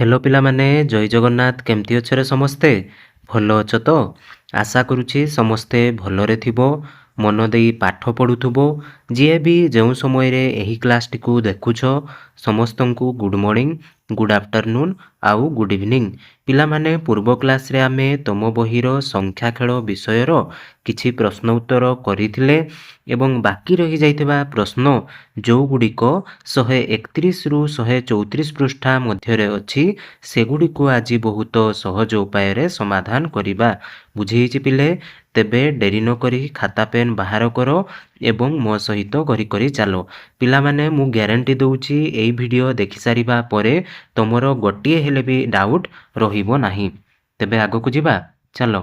Hello पिलामाने जय जगन्नाथ केमती अछरे समस्ते भल अछ तो आशा करुछि समस्ते भलरे थिबो मन देई पाठ पढुथुबो जिए भी जो समय रे एही क्लास टी को देखुछ समस्तंकु गुड मॉर्निंग गुड आफ्टरनून आउ गुड इवनिंग पिलामाने पूर्व क्लास रे आमे तम बहिर संख्या खेल विषयर किछि प्रश्न उत्तर करिथिले एवं बाकी रही जाइथिबा प्रश्न जो गुडिक 131 रु 134 पृष्ठा मध्यरे अछि सेगुडिको आज बहुत सहज उपाय रे समाधान करिबा बुझेइछि पिले तेबे डेरी न करी खाता पेन बाहर करो एवं मो सहित करी करी चलो पिलामाने मु ग्यारंटी दउछि एई वीडियो देखि सारिबा परे तमरो गोटिए हेले भी डाउट रहिबो नाही तेबे आगो को जिबा चलो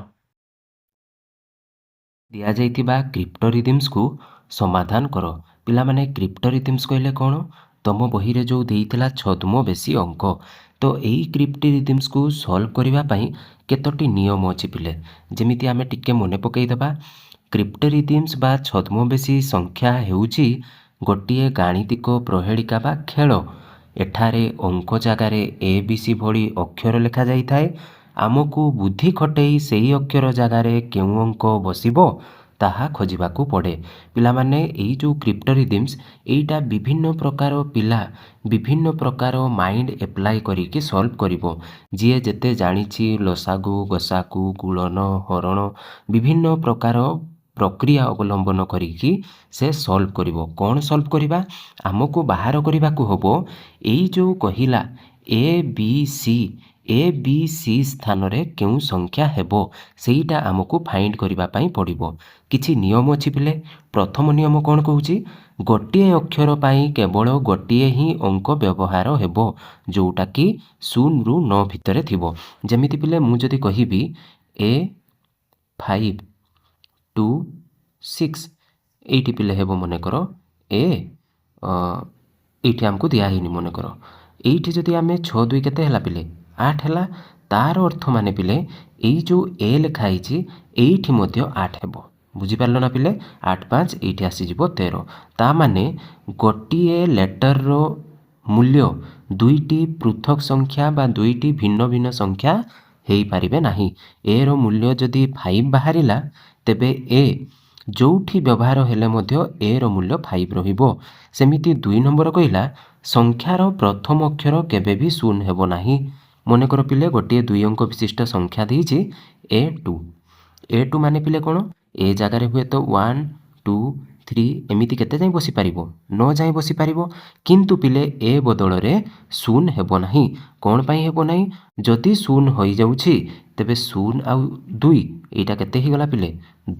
दिया जाइथिबा क्रिप्टो रिदम्स को समाधान करो पिलामाने क्रिप्टो रिदम्स कहले कोन तम बही रे जो देइथिला छदमो बेसी अंक तो एई क्रिप्टो रिदम्स को सॉल्व करिबा पई केतोटी नियम अछि पिले जेमिति आमे टिके मने पकेइ दबा क्रिप्टो रिदम्स बा छदमो बेसी संख्या हेउची गोटिए गाणितिक प्रहेलिका बा खेल एठारे अंक जगार ए बी सी भली अक्षर लेखा जाई थाए आमको बुद्धि खटेई सेही अक्षर जगार केउ अंक बसिबो ताहा खोजिबाकू पड़े पिलामाने एई जो क्रिप्टो रिदम्स एइटा विभिन्न प्रकार पिला विभिन्न प्रकार माइंड एप्लाई करिके सॉल्व करिवो जिए जेते जानिछि लसागु गसाकु गुणन हरण विभिन्न प्रकार प्रक्रिया अवलंबन करिकी से सॉल्व करिवो कौन सॉल्व करिबा आमको बाहर करिबाकू हबो एई जो कहिला ए बी सी स्थान रे केउ संख्या हेबो सेईटा आमको फाइंड करिबा पई पड़िबो किछि नियम अछि पिले प्रथम नियम कोन कहूछि गोटिए अक्षर पई केवल गोटिए ही अंक व्यवहार हेबो जोटा कि 0 रु 9 भितरे थिबो जेमिति पिले मु जदि कहिबी ए 5 2 6 एइटी पिले हेबो मने करो ए एइटी हमको दिया हिनी मने करो एइटी जदि आमे 6 2 केते हला पिले 8 हला तार अर्थ माने पिले एई जो ए लिखा हिची एइठी मध्ये 8 हेबो बुझी पारलो ना पिले 8 5 एइठी आसी जिवो 13 ता माने गोटिए लेटर रो मूल्य दुईटी पृथक संख्या बा दुईटी भिन्न भिन्न संख्या हेई पारिबे नाही ए रो मूल्य जदि 5 बाहरिला तेबे ए जोठी व्यवहार हेले मध्य ए रो मूल्य 5 रहिबो सेमिति 2 नंबर कहिला संख्यार प्रथम अक्षर केबे भी शून्य हेबो नाही मने कर पिले गोटिए 2 अंक विशिष्ट संख्या देइछि ए2 माने पिले कोन ए जगार हुए तो 1 2 3 एमिति केते जाई बसी पारिबो न जाई बसी पारिबो किंतु पिले ए बदल रे शून्य हेबो नाही कोन पई हेबो नाही जदि शून्य होई जाउछि तेबे शून्य आ 2 एटा केते हि गला पिले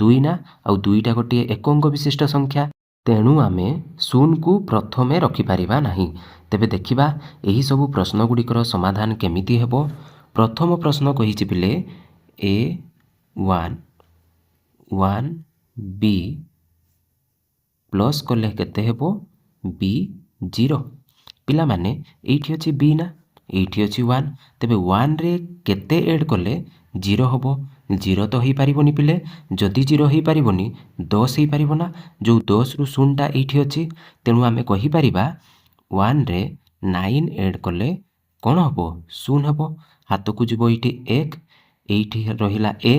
2 ना आ 2टा गोटिए एक अंक विशिष्ट संख्या तेणु आमे शून्य को प्रथमे रखि पारिबा नाही तेबे देखिबा एही सब प्रश्न गुडिकर समाधान केमिति हेबो प्रथम प्रश्न कहिछि पिले a1 b प्लस कले केते हेबो b0 पिला माने एइठी अछि b ना एइठी अछि 1 तेबे 1 रे केते ऐड कले 0 होबो 0 तो ही पारिबोनी पिले जदि 0 ही पारिबोनी 10 ही पारिबो ना जो 10 रु 0 टा एइठी अछि तेनु आमे कहि पारिबा 1 रे 9 ऐड कले कोन हबो 0 हबो हाथ को जिवो एइठी 1 एइठी रहिला a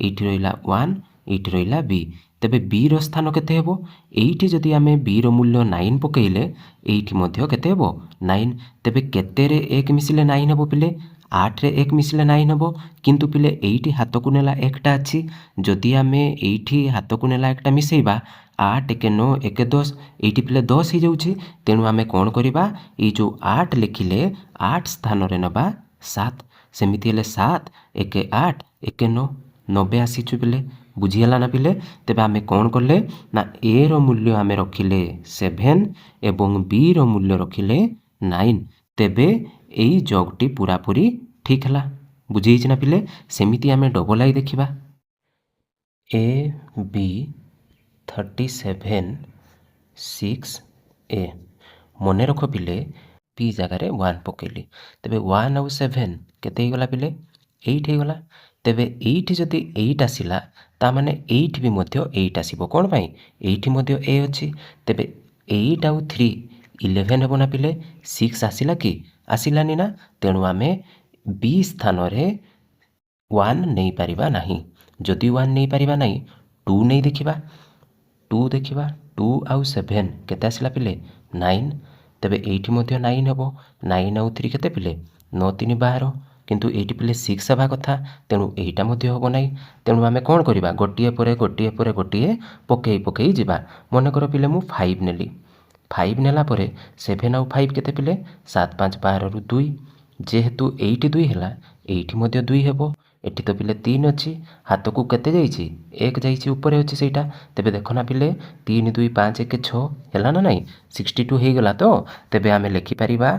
एइठी रहिला 1 एइठी रहिला b तेबे b रो स्थान केते हेबो एइठी जदि आमे b रो मूल्य 9 पकेइले एइठी मध्य केते हेबो 9 तेबे केते रे 1 मिसिले 9 हेबो पिले 8 रे 1 मिसिले 9 हेबो किंतु पिले एइठी हाथ को नेला एकटा अछि जदि आमे एइठी हाथ को नेला एकटा मिसेइबा 8 1 9 1 10 एइठी पिले 10 ही जाउछि तेनु आमे कोन करिबा ए जो 8 लिखिले 8 स्थान रे नबा 7 सेमिति हेले 7 1 8 1 9 90 आसीछु पिले बुझियला ना पिले तेबे आमे कोन करले ना ए रो मूल्य आमे रखिले 7 एवं बी रो मूल्य रखिले 9 तेबे एई जगटी पूरा पूरी ठीक हला बुझियछि ना पिले सेमिति आमे डबल आई देखिबा ए बी 37 6 ए मने रखो पिले पी जगार 1 पकेली तेबे 1 आउ 7 केते गला पिले 8 हे गला तेबे 8 जदि 8 आसिला ता माने 8 भी मध्य 8 आसीबो कोन पई 8 मध्य ए अछि तेबे 8 आउ 3 11 हेबो ना पिले 6 आसिला कि आसिलानी ना, तेणु आमे बी स्थान रे 1 नहीं पारिबा नहीं। जदि 1 नहीं पारिबा नहीं 2 नहीं देखिबा 2 देखिबा 2 आउ 7 केते आसिला पिले 9। तेबे एइठी मध्य 9 हेबो 9 आउ 3 केते पिले 9 3 12 किंतु एइठी पिले 6 हेबा कथा तेणु एइटा मध्य हेबो नाही। तेणु आमे कोन करिबा गोटिए परे गोटिए पकेई जिबा। मन कर पिले मु 5 नेली 5 नेला परे 7 आउ 5 केते पिले 7 5 12 रु 2 जेहेतु एइठी 2 हेला एइठी मध्य 2 हेबो। एठी तो पिले 3 अछि हाथ को केते जाइछि 1 जाइछि ऊपर अछि सेटा। तेबे देखो ना पिले 3 2 5 1 6 हेला ना नहीं 62 हे गला। तो तेबे आमे लिखि परिबा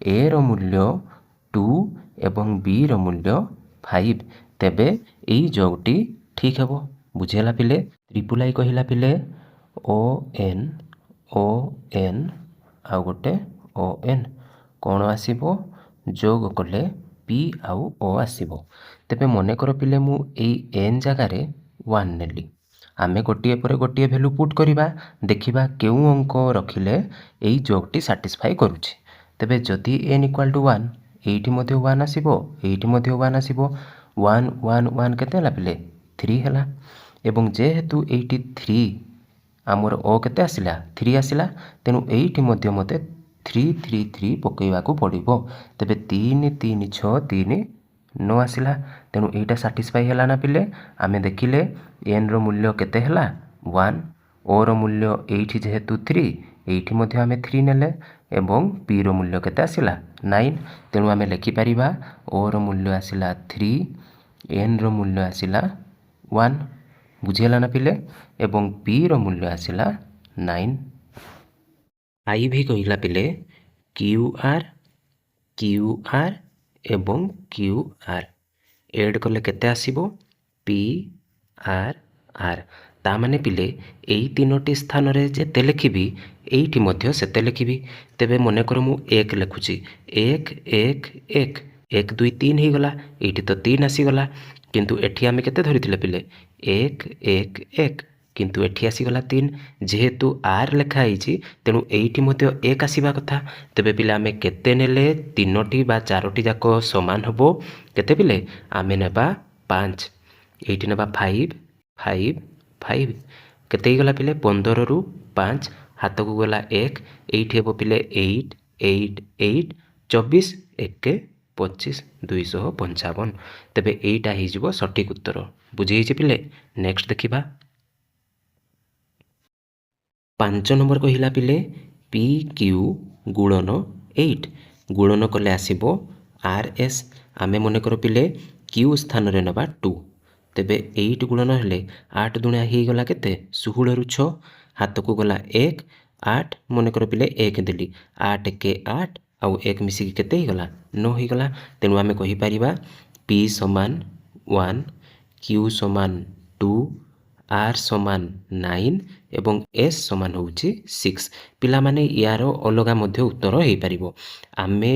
ए रो मूल्य 2 एवं बी रो मूल्य 5। तेबे एई जोगटी ठीक हेबो। बुझेला पिले ट्रिपल आई कहिला पिले ओ एन आउ गोटे ओ एन कोण आसीबो जोग कले पी आउ ओ आसीबो। तेबे मने कर पिले मु एई एन जगार 1 नेली आमे गोटिए परे गोटिए भैल्यू पुट करिबा देखिबा केउ अंक रखिले एई जोगटी सैटिस्फाई करूछि। तेबे जदि एन इक्वल टू 1 एइठी मध्य 1 आसीबो एइठी मध्य 1 आसीबो 1 1 1 केते हला पिले 3 हला। एवं जेहेतु एइठी 3 आमर ओ केते आसिला 3 आसिला तेणु एइठी मध्य मते 3 3 3 पकेइबा को पड़िबो। तेबे 3 3 6 3 9 आसिला तेणु एइटा सैटिस्फाई हला ना पिले। आमे देखिले एन रो मूल्य केते हला 1 ओ रो मूल्य एइठी जेहेतु 3 एइठी मध्य आमे 3 नेले एवं पी रो मूल्य केते आसिला 9 तेणु आमे लिखि परिबा ओ रो मूल्य आसिला 3 एन रो मूल्य आसिला 1। बुझेला ना पिले एवं पी रो मूल्य आसिला 9। आई भी कहिला पिले क्यू आर एवं क्यू आर एड कले केते आसीबो पी आर आर। ता माने पिले एई तीनोटी स्थान रे जेते लिखिबी एइठी मध्य सेते लिखिबी। तेबे मने कर मु 1 लिखुची 1 1 1 1 2 3 हे गला एइठी तो 3 आसी गला किंतु एठी आमे केते धरिथिले पिले 1 1 1 किंतु एठी आसी गला 3 जेहेतु आर लेखा आइछि तेणु एइठी मध्य 1 आसीबा कथा। तेबे पिले आमे केते नेले तीनोटी बा चारोटी जाको समान हबो केते पिले आमे नेबा 5 एइठी नेबा 5 5 5 केते गला पिले 15 रु 5 हाथ को गला 1 एइठी हेबो पिले 8 8 8 24 1 25 255। तेबे एइटा ही जिवो सठिक उत्तर। बुझी हिचे पिले नेक्स्ट देखिबा 5 नंबर कहिला पिले पी क्यू गुणन 8 गुणन कले आसीबो आर एस। आमे मने कर पिले क्यू स्थान रे नबा 2 तेबे 8 गुणन हेले 8 दुणा ही गला केते 16 रु 6 हाथ को गला 1 8 मने कर पिले 1 देली 8 के 8 आउ 1 मिसी केते ही गला 9 ही गला। तेणु आमे कहि परिबा पी समान 1 क्यू समान 2 आर समान 9 एवं एस समान होउछि 6। पिला माने यारो अलगा मध्य उत्तर हेइ परिबो। आमे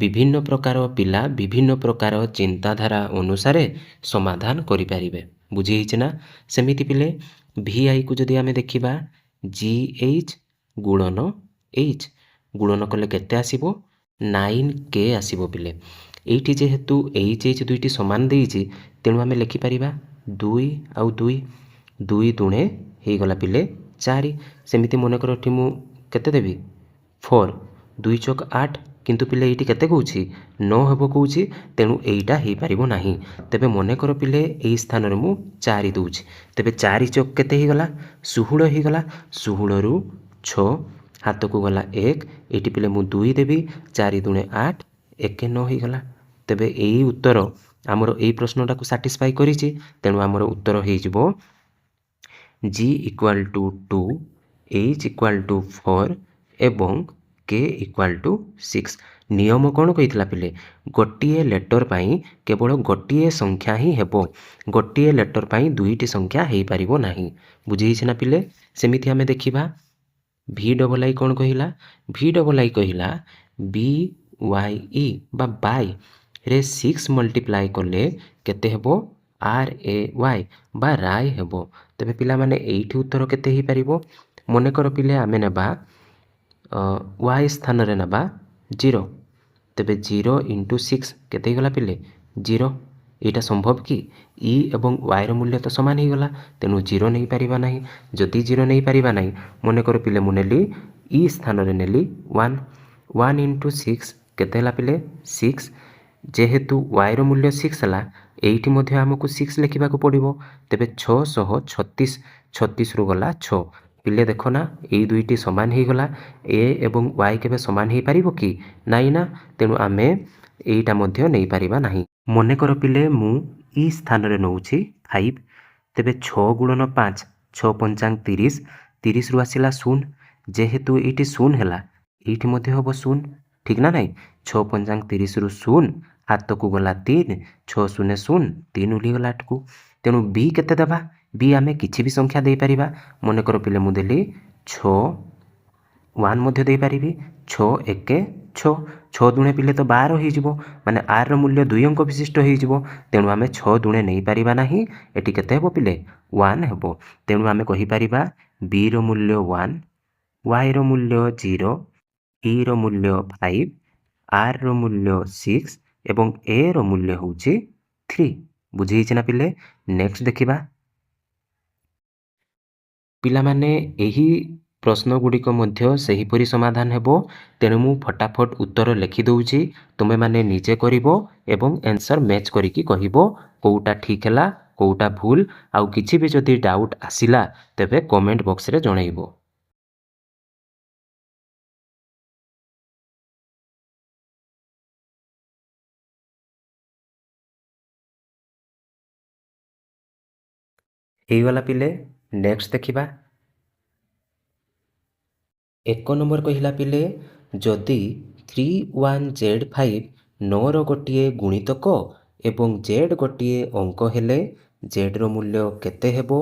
विभिन्न प्रकार पिला विभिन्न प्रकार चिंताधारा अनुसारे समाधान करि परिबे। बुझी हिचे ना सेमिति पिले vi को जदि आमे देखिबा gh गुणन h गुणन कले केते आसीबो 9k आसीबो पिले। एइठी जेहेतु h दुईटी समान देइछि तेणु आमे लिखि परिबा 2 आउ 2 2 दुणे हे गला पिले 4 सेमिति मने कर एठी मु केते देबी 4 2 चौक 8 किंतु पिले एइठी केते कहूछि 9 हेबो कहूछि तेणु एइटा हेइ परिबो नाही। तेबे मने कर पिले एई स्थान रे मु 4 दउछि तेबे 4 चौक केते हे गला 16 हे गला 16 रु 6 हाथ को गला 1 एइठी पिले मु 2 देबी 4 दुणे 8 1 9 हे गला। तेबे एई उत्तर आमर एई प्रश्नटा को सैटिस्फाई करिछि तेणु आमर उत्तर हेइ जिवो g equal to 2 h equal to 4 एवं k इक्वल टू 6। नियम कौन कहितला पिले गोटिए लेटर पाई केवल गोटिए संख्या ही हेबो गोटिए लेटर पाई दुईटी संख्या हेइ परिबो नाही। बुझी हिचे ना पिले सेमिति हमें देखिबा v डबल आई कौन कहिला v डबल आई कहिला b y e बा बाय रे 6 मल्टीप्लाई कले केते हेबो आर ए वाई बा राय हेबो। तेबे पिला माने एइठी उत्तर केते ही परिबो मने कर पिले आमे नेबा y स्थान रे नेबा 0 तेबे 0 इंटू 6 केते गला पिले 0 एटा संभव कि ई एवं वाई रो मूल्य तो समान ही गला तेणु 0 नहीं पारिबा नहीं जदि 0 नहीं पारिबा नहीं मने कर पिले मु नेली ई स्थान रे नेली 1 1 इंटू 6 केते हला पिले 6 जेहेतु वाई रो मूल्य 6 हला एइठी मध्ये हमकु 6 लिखिबा को पड़िबो तेबे 636 36 रु गला 6 पिले देखो ना एई दुईटी समान ही गला ए एवं वाई केबे समान ही पारिबो कि नाइ ना तेणु आमे एइटा मध्ये नै पारिबा नाही मने कर पिले मु ई स्थान रे नउछि 5 तेबे 6 गुणन 5 6 पंचांग 30 30 रु आसिला 0 जेहेतु एइठी 0 हला एइठी मध्ये होबो 0 ठीक ना नाही 6 पंचांग 30 रु 0 हाथ को गला 3 6 शून्य 0 3 उली गला 8 को तेणु बी केते देबा बी आमे किछि भी संख्या दे परिबा मने कर पिले मु देली 6 1 मध्ये दे पारिबी 6 1 6 6 दुणे पिले तो 12 हो जिवो माने आर रो मूल्य 2 अंक विशिष्ट हो जिवो तेणु आमे 6 दुणे नै पारिबा नाही एटी केते हेबो पिले 1 हेबो तेणु आमे कहि पारिबा बी रो मूल्य 1 वाई रो मूल्य 0 ई रो मूल्य 5 आर रो मूल्य 6 एवं ए रो मूल्य होउची 3 बुझी हिची ना पिले नेक्स्ट देखिबा पिला माने एही प्रश्न गुड़िक मध्य सेहीपरि समाधान हेबो तेणु मु फटाफट उत्तर लिखि दउची तुमे माने निजे करिवो एवं आंसर मैच करिकी कहिवो कोउटा ठीक हला कोउटा भूल आउ किछि भी जदि डाउट आसिला तेबे कमेंट बॉक्स रे जणाइबो हेई वाला पिले नेक्स्ट देखिबा एक नंबर कहिला पिले जदि 31Z5 9 रो गोटिए गुणितक एवं Z गोटिए अंक हेले Z रो मूल्य केते हेबो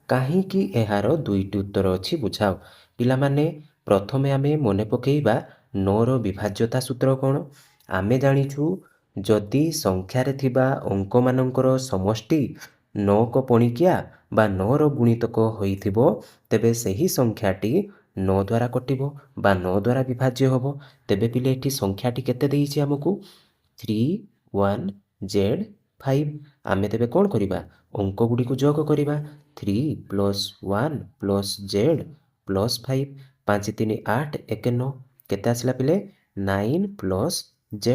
काहींकि एहार दुईटी उत्तर अछि बुझाओ पिला माने प्रथमे आमे मने पकेइबा 9 रो विभाज्यता सूत्र कोन आमे जानिछु जदि संख्या रे थिबा अंक मानकर समष्टि 9 को पणिकिया बा 9 रो गुणितक होइथिबो तेबे सही संख्याटी 9 द्वारा कटिबो बा 9 द्वारा विभाज्य होबो तेबे पिले एठी संख्याटी केते देइछि हमकु 31Z5 आमे तेबे कोन करिबा अंक गुडी को जोग करिबा 3 + 1 + Z + 5 5 3 8 1 9 केते आसिला पिले 9 + Z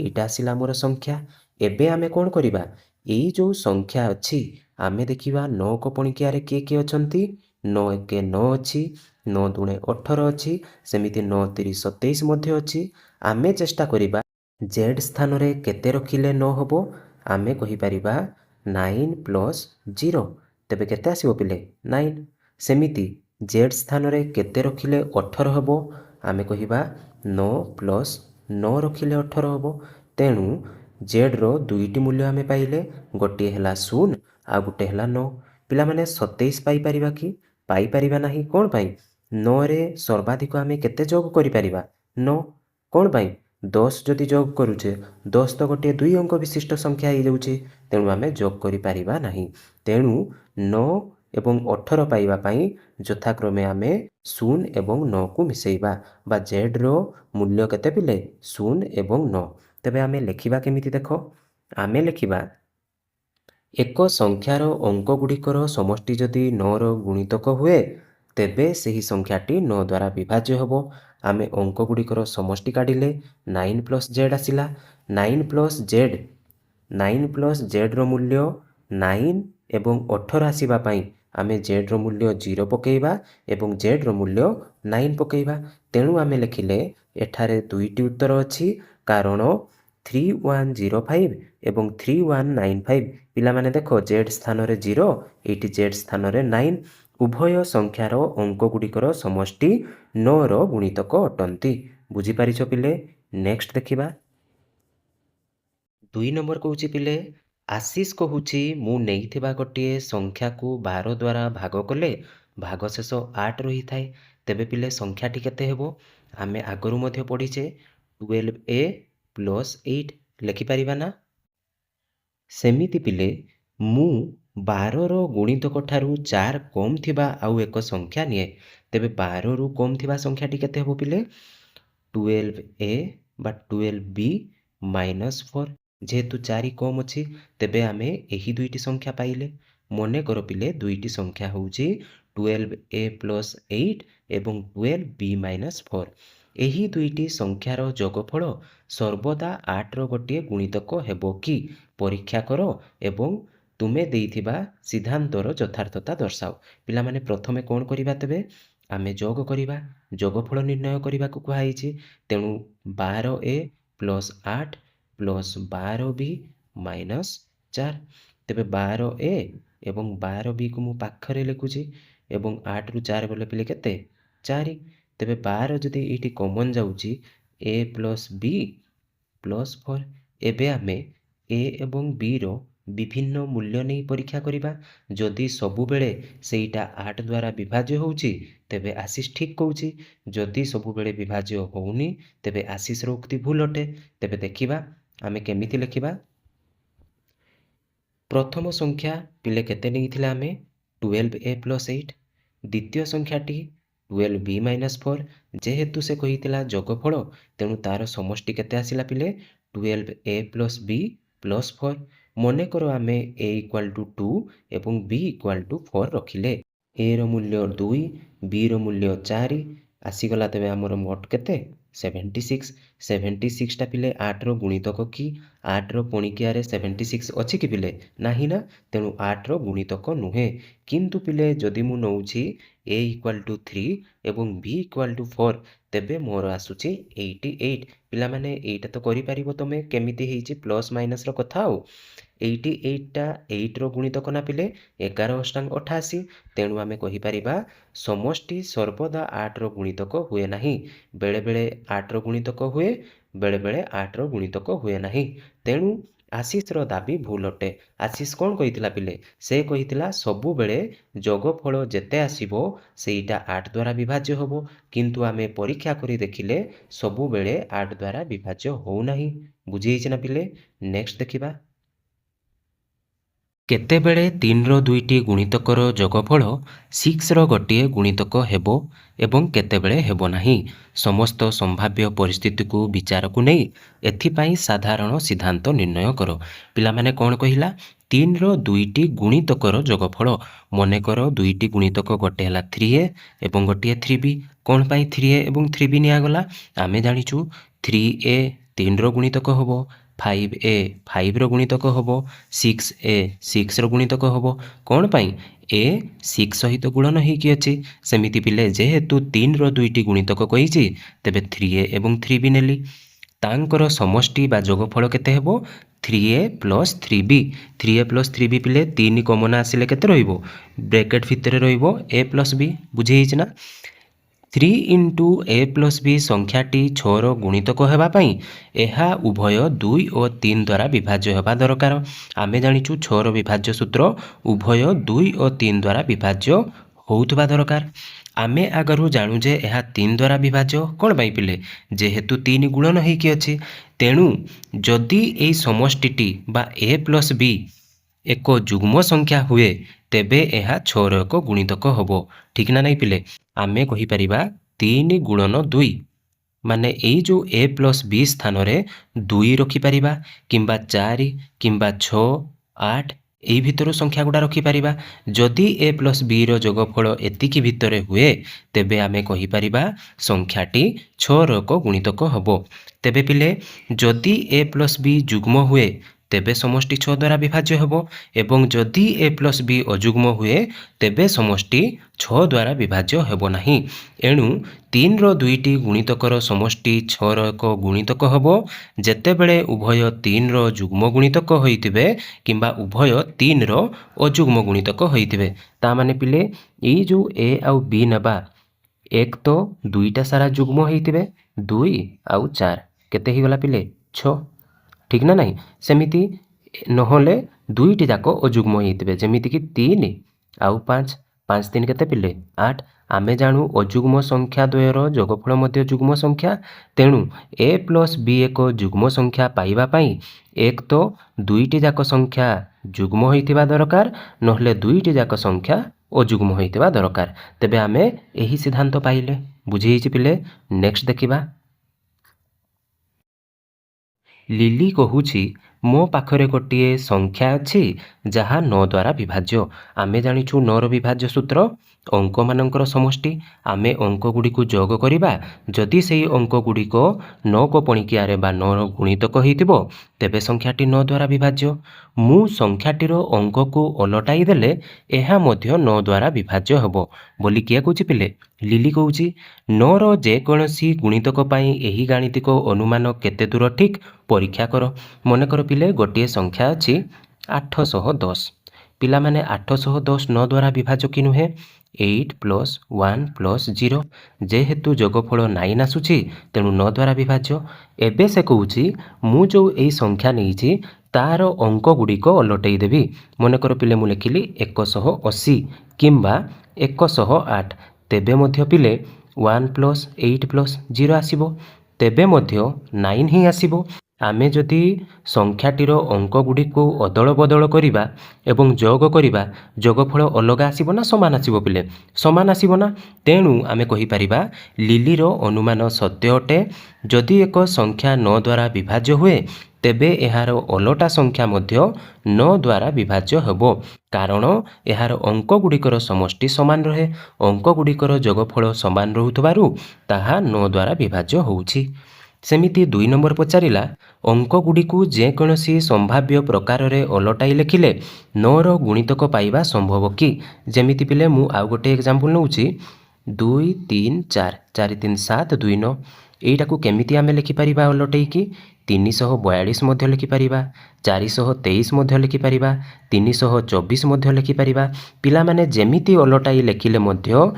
एटा आसिला मोर संख्या एबे आमे कोन करिबा एई जो संख्या अछि आमे देखिबा 9 को पणिकिया रे के अछंती 9 1 9 अछि 9 दुणे 18 अछि सेमिति 9 3 27 मध्ये अछि आमे चेष्टा करिबा Z स्थान रे केते रखिले 9 हबो आमे कहि परिबा 9 + 0 तेबे केते आसीबो पिले 9 सेमिति Z स्थान रे केते रखिले 18 हबो आमे कहिबा 9 + 9 रखिले 18 हबो तेणु Z रो दुईटी मूल्य आमे पाइले गोटे हला 0 आ गोटे हला 9 पिला माने 27 पाई परिबा कि पाई परिबा नाही कोन पाई 9 रे सर्वाधिक आमे केते जोग करि परिबा 9 कोन पाई 10 जदि जोग करूचे 10 तो गोटे 2 अंक विशिष्ट संख्या हो जाउचे तेणु आमे जोग करि परिबा नाही तेणु 9 एवं 18 पाइबा पाई यथाक्रमे आमे 0 एवं 9 को मिसेइबा बा Z रो मूल्य केते पिले 0 एवं 9 तेबे आमे लेखिबा केमिति देखो आमे लेखिबा एक संख्यार अंक गुड़िकर समष्टि जदि 9 रो गुणितक हुए तेबे सही संख्याटी 9 द्वारा विभाज्य होबो आमे अंक गुड़िकर समष्टि काढिले 9 + Z आसिला 9 + Z 9 + Z रो मूल्य 9 एवं 18 आसीबा पाई आमे Z रो मूल्य 0 पकेइबा एवं Z रो मूल्य 9 पकेइबा तेणु आमे लेखिले एठारे दुईटी उत्तर अछि कारण 3105 एवं 3195 पिला माने देखो Z स्थान रे 0 एटी Z स्थान रे 9 उभय संख्यार अंक गुड़िकर समष्टि 9 रो गुणितक अटंती बुझी पारिछो पिले नेक्स्ट देखिबा 2 नंबर कहूची पिले आशीष कहूची मु नेइथिबा गोटिए संख्या को 12 द्वारा भाग कले भागशेष 8 रही थाए तेबे पिले संख्याटी केते हेबो आमे आगरु मध्ये पढिचे 12a + 8 लिखि परिबा ना सेमिति पिले मु 12 रो गुणितक ठारू 4 कम थिबा आउ एक संख्या निए तेबे 12 रु कम थिबा संख्याटी केते हेबो पिले 12a বা 12b ମାଇନସ୍ 4। ଯେହେତୁ 4 କମ୍ ଅଛି ତେବେ ଆମେ ଏହି ଦୁଇଟି ସଂଖ୍ୟା ପାଇଲେ। ମନେକର ପିଲେ ଦୁଇଟି ସଂଖ୍ୟା ହେଉଛି 12a ପ୍ଲସ୍ 8 ଏବଂ 12b ମାଇନସ୍ 4। ଏହି ଦୁଇଟି ସଂଖ୍ୟାର ଯୋଗଫଳ ସର୍ବଦା 8ର ଗୋଟିଏ ଗୁଣିତକ ହେବ କି ପରୀକ୍ଷା କର ଏବଂ ତୁମେ ଦେଇଥିବା ସିଦ୍ଧାନ୍ତର ଯଥାର୍ଥତା ଦର୍ଶାଅ। ପିଲାମାନେ ପ୍ରଥମେ କ'ଣ କରିବା ତେବେ? ଆମେ ଯୋଗ କରିବା। ଯୋଗଫଳ ନିର୍ଣ୍ଣୟ କରିବାକୁ କୁହାଯାଇଛି। ତେଣୁ 12a plus 8 plus 12b minus 4। ତେବେ 12a ଏବଂ 12bକୁ ମୁଁ ପାଖରେ ଲେଖୁଛି ଏବଂ 8ରୁ 4 ଗଲେ ପିଲେ କେତେ? 4। ତେବେ 12 ଯଦି ଏଇଠି କମନ୍ ଯାଉଛି a ପ୍ଲସ୍ b ପ୍ଲସ୍ 4। ଏବେ ଆମେ a ଏବଂ bର ବିଭିନ୍ନ ମୂଲ୍ୟ ନେଇ ପରୀକ୍ଷା କରିବା। ଯଦି ସବୁବେଳେ ସେଇଟା 8 ଦ୍ୱାରା ବିଭାଜ୍ୟ ହେଉଛି ତେବେ ଆଶିଷ ଠିକ୍ କହୁଛି। ଯଦି ସବୁବେଳେ ବିଭାଜ୍ୟ ହେଉନି ତେବେ ଆଶିଷର ଉକ୍ତି ଭୁଲ ଅଟେ। ତେବେ ଦେଖିବା ଆମେ କେମିତି ଲେଖିବା। ପ୍ରଥମ ସଂଖ୍ୟା ପିଲେ କେତେ ନେଇଥିଲେ ଆମେ? 12a plus 8। ଦ୍ୱିତୀୟ ସଂଖ୍ୟାଟି 12b ମାଇନସ୍ 4। ଯେହେତୁ ସେ କହିଥିଲା ଯୋଗଫଳ ତେଣୁ ତାର ସମଷ୍ଟି କେତେ ଆସିଲା ପିଲେ? 12a plus b plus 4। ମନେକର ଆମେ a ଇକ୍ୱାଲ୍ ଟୁ 2 ଏବଂ b ଇକ୍ୱାଲ୍ ଟୁ 4 ରଖିଲେ। a ର ମୂଲ୍ୟ 2, b ର ମୂଲ୍ୟ 4 ଆସିଗଲା। ତେବେ ଆମର ମୋଟ କେତେ? 76। 76ଟା ପିଲେ 8ର ଗୁଣିତକ କି? 8ର ପଣିକିଆରେ 76 ଅଛି କି ପିଲେ? ନାହିଁ ନା। ତେଣୁ 8ର ଗୁଣିତକ ନୁହେଁ। କିନ୍ତୁ ପିଲେ ଯଦି ମୁଁ ନେଉଛି a ଇକ୍ୱାଲ୍ ଟୁ 3 ଏବଂ b ଇକ୍ୱାଲ୍ ଟୁ 4 ତେବେ ମୋର ଆସୁଛି 88। ପିଲାମାନେ ଏଇଟା ତ କରିପାରିବ ତମେ। କେମିତି ହେଇଛି ପ୍ଲସ୍ ମାଇନସ୍ର କଥା ଆଉ। 88ଟା 8ର ଗୁଣିତକ ନା ପିଲେ 11 ଅଷ୍ଟାଙ୍ଗ 88। ତେଣୁ ଆମେ କହିପାରିବା ସମଷ୍ଟି ସର୍ବଦା 8ର ଗୁଣିତକ ହୁଏ ନାହିଁ। ବେଳେବେଳେ 8ର ଗୁଣିତକ ହୁଏ, ବେଳେବେଳେ 8ର ଗୁଣିତକ ହୁଏ ନାହିଁ। ତେଣୁ ଆଶିଷର ଦାବି ଭୁଲ ଅଟେ। ଆଶିଷ କ'ଣ କହିଥିଲା ପିଲେ? ସେ କହିଥିଲା ସବୁବେଳେ ଯୋଗଫଳ ଯେତେ ଆସିବ ସେଇଟା 8 ଦ୍ୱାରା ବିଭାଜ୍ୟ ହେବ। କିନ୍ତୁ ଆମେ ପରୀକ୍ଷା କରି ଦେଖିଲେ ସବୁବେଳେ 8 ଦ୍ୱାରା ବିଭାଜ୍ୟ ହେଉନାହିଁ। ବୁଝିହେଇଛି ନା ପିଲେ? ନେକ୍ସଟ ଦେଖିବା। କେତେବେଳେ 3ର ଦୁଇଟି ଗୁଣିତକର ଯୋଗଫଳ 6ର ଗୋଟିଏ ଗୁଣିତକ ହେବ ଏବଂ କେତେବେଳେ ହେବ ନାହିଁ। ସମସ୍ତ ସମ୍ଭାବ୍ୟ ପରିସ୍ଥିତିକୁ ବିଚାରକୁ ନେଇ ଏଥିପାଇଁ ସାଧାରଣ ସିଦ୍ଧାନ୍ତ ନିର୍ଣ୍ଣୟ କର। ପିଲାମାନେ କ'ଣ କହିଲା? 3ର ଦୁଇଟି ଗୁଣିତକର ଯୋଗଫଳ। ମନେକର ଦୁଇଟି ଗୁଣିତକ ଗୋଟେ ହେଲା 3a ଏବଂ ଗୋଟିଏ 3b। କ'ଣ ପାଇଁ 3a ଏବଂ 3b ନିଆଗଲା? ଆମେ ଜାଣିଛୁ 3a 3ର ଗୁଣିତକ ହେବ, 5a 5ର ଗୁଣିତକ ହେବ, 6a 6ର ଗୁଣିତକ ହେବ। କ'ଣ ପାଇଁ? a 6 ସହିତ ଗୁଣନ ହେଇକି ଅଛି। ସେମିତି ପିଲେ ଯେହେତୁ 3ର ଦୁଇଟି ଗୁଣିତକ କହିଛି ତେବେ 3a ଏବଂ 3b ନେଲି। ତାଙ୍କର ସମଷ୍ଟି ବା ଯୋଗଫଳ କେତେ ହେବ? 3a plus 3b। 3a plus 3b ପିଲେ 3 କମନ୍ ଆସିଲେ କେତେ ରହିବ? ବ୍ରେକେଟ୍ ଭିତରେ ରହିବ a ପ୍ଲସ୍ b। ବୁଝିହେଇଛି ନା? 3 ଇଣ୍ଟୁ a ପ୍ଲସ୍ b ସଂଖ୍ୟାଟି 6ର ଗୁଣିତକ ହେବା ପାଇଁ ଏହା ଉଭୟ 2 ଓ 3 ଦ୍ୱାରା ବିଭାଜ୍ୟ ହେବା ଦରକାର। ଆମେ ଜାଣିଛୁ 6ର ବିଭାଜ୍ୟ ସୂତ୍ର ଉଭୟ 2 ଓ 3 ଦ୍ୱାରା ବିଭାଜ୍ୟ ହେଉଥିବା ଦରକାର। ଆମେ ଆଗରୁ ଜାଣୁ ଯେ ଏହା 3 ଦ୍ୱାରା ବିଭାଜ୍ୟ। କ'ଣ ପାଇଁ ପିଲେ? ଯେହେତୁ 3 ଗୁଣନ ହେଇକି ଅଛି। ତେଣୁ ଯଦି ଏଇ ସମଷ୍ଟିଟି ବା a ପ୍ଲସ୍ b ଏକ ଯୁଗ୍ମ ସଂଖ୍ୟା ହୁଏ ତେବେ ଏହା 6ର ଏକ ଗୁଣିତକ ହେବ। ଠିକ୍ ନା ନାହିଁ ପିଲେ? ଆମେ କହିପାରିବା 3 ଗୁଣନ 2 ମାନେ ଏଇ ଯେଉଁ a ପ୍ଲସ୍ b ସ୍ଥାନରେ 2 ରଖିପାରିବା କିମ୍ବା 4 କିମ୍ବା 6, 8 ଏଇ ଭିତରୁ ସଂଖ୍ୟା ଗୁଡ଼ା ରଖିପାରିବା। ଯଦି a ପ୍ଲସ୍ bର ଯୋଗଫଳ ଏତିକି ଭିତରେ ହୁଏ ତେବେ ଆମେ କହିପାରିବା ସଂଖ୍ୟାଟି 6ର ଏକ ଗୁଣିତକ ହେବ। ତେବେ ପିଲେ ଯଦି a ପ୍ଲସ୍ b ଯୁଗ୍ମ ହୁଏ ତେବେ ସମଷ୍ଟି 6 ଦ୍ୱାରା ବିଭାଜ୍ୟ ହେବ ଏବଂ ଯଦି a ପ୍ଲସ୍ b ଅଯୁଗ୍ମ ହୁଏ ତେବେ ସମଷ୍ଟି 6 ଦ୍ୱାରା ବିଭାଜ୍ୟ ହେବ ନାହିଁ। ଏଣୁ 3ର ଦୁଇଟି ଗୁଣିତକର ସମଷ୍ଟି 6ର ଏକ ଗୁଣିତକ ହେବ ଯେତେବେଳେ ଉଭୟ 3ର ଯୁଗ୍ମ ଗୁଣିତକ ହୋଇଥିବେ କିମ୍ବା ଉଭୟ 3ର ଅଯୁଗ୍ମ ଗୁଣିତକ ହୋଇଥିବେ। ତା ମାନେ ପିଲେ ଏଇ ଯେଉଁ a ଆଉ b ନେବା, ଏକ ତ ଦୁଇଟା ସାରା ଯୁଗ୍ମ ହେଇଥିବେ, 2 ଆଉ 4 କେତେ ହେଇଗଲା ପିଲେ? 6। ଠିକ୍ ନା ନାହିଁ? ସେମିତି ନହେଲେ ଦୁଇଟି ଯାକ ଅଯୁଗ୍ମ ହେଇଥିବେ ଯେମିତିକି 3 ଆଉ 5। 5 3 କେତେ ପିଲେ? 8। ଆମେ ଜାଣୁ ଅଯୁଗ୍ମ ସଂଖ୍ୟା ଦ୍ୱୟର ଯୋଗଫଳ ମଧ୍ୟ ଯୁଗ୍ମ ସଂଖ୍ୟା। ତେଣୁ a ପ୍ଲସ୍ b ଏକ ଯୁଗ୍ମ ସଂଖ୍ୟା ପାଇବା ପାଇଁ ଏକ ତ ଦୁଇଟି ଯାକ ସଂଖ୍ୟା ଯୁଗ୍ମ ହୋଇଥିବା ଦରକାର, ନହେଲେ ଦୁଇଟି ଯାକ ସଂଖ୍ୟା ଅଯୁଗ୍ମ ହୋଇଥିବା ଦରକାର। ତେବେ ଆମେ ଏହି ସିଦ୍ଧାନ୍ତ ପାଇଲେ। ବୁଝିହେଇଛି ପିଲେ? ନେକ୍ସଟ ଦେଖିବା। लिली कहुछि मो पाखरे गोटे संख्या अच्छी जहाँ 9 द्वारा विभाज्य। आमे जानिछु 9 रो विभाज्य सूत्र अंक मानकर समष्टि। आमे अंक गुड़िक जोग करिबा जदि सेही अंक गुड़िक 9 को पणिकिया बा 9 रो गुणितक होइतिबो तेबे संख्याटी 9 द्वारा विभाज्य। मु संख्याटीर अंक को ओलटाई देले एहा मध्य 9 द्वारा विभाज्य हबो बोली किए कहूछि पिले लिली कहूछि 9 रो जेकोसी गुणितक पई एही गाणितिक अनुमान केते दूर ठीक परीक्षा कर। मनकर पिले गोटे संख्या अच्छी 810 पिला माने 810 9 द्वारा विभाज्य कि नुहे 8 + 1 + 0 जेहेतु जोगफल 9 आसुची तेणु 9 द्वारा विभाज्य। एबे से कहूछि मु जो एई संख्या नेइछि तार अंक गुड़िक ओलटई देवी। मनकर पिले मु लिखिली 180 किंबा 108 तेबे मध्य पिले 1 + 8 + 0 आसीबो तेबे मध्य 9 ही आसीबो। आमे जदि संख्याटीर अंक गुड़िक अदल बदल करिबा एवं जोग करिबा जोगफल अलग आसीबो ना समान आसीबो पिले समान आसीबो ना। तेणु आमे कहि परिबा लिलीर अनुमान सत्य अटे। जदि एक संख्या 9 द्वारा विभाज्य हुए तेबे एहार अलटा संख्या मध्य 9 द्वारा विभाज्य हेबो कारण एहार अंक गुड़िकर समष्टि समान रहे। अंक गुड़िकर जोगफल समान रहुथबारु ताहा 9 द्वारा विभाज्य होउछि। सेमिति 2 नंबर पचारिला अंक गुड़िकु जेकोसी संभाव्य प्रकार रे ओलटाई लेखिले 9 रो गुणितक पाइबा संभव कि। जेमिति पिले मु आउ गोटे एग्जांपल नउछि 2 3 4 4 3 7 2 9 एटा को केमिति आमे लिखि परिबा ओलटई कि 342 मध्य लिखि परिबा 423 मध्य लिखि परिबा 324 मध्य लिखि परिबा। पिला माने जेमिति ओलटाई लेखिले मध्य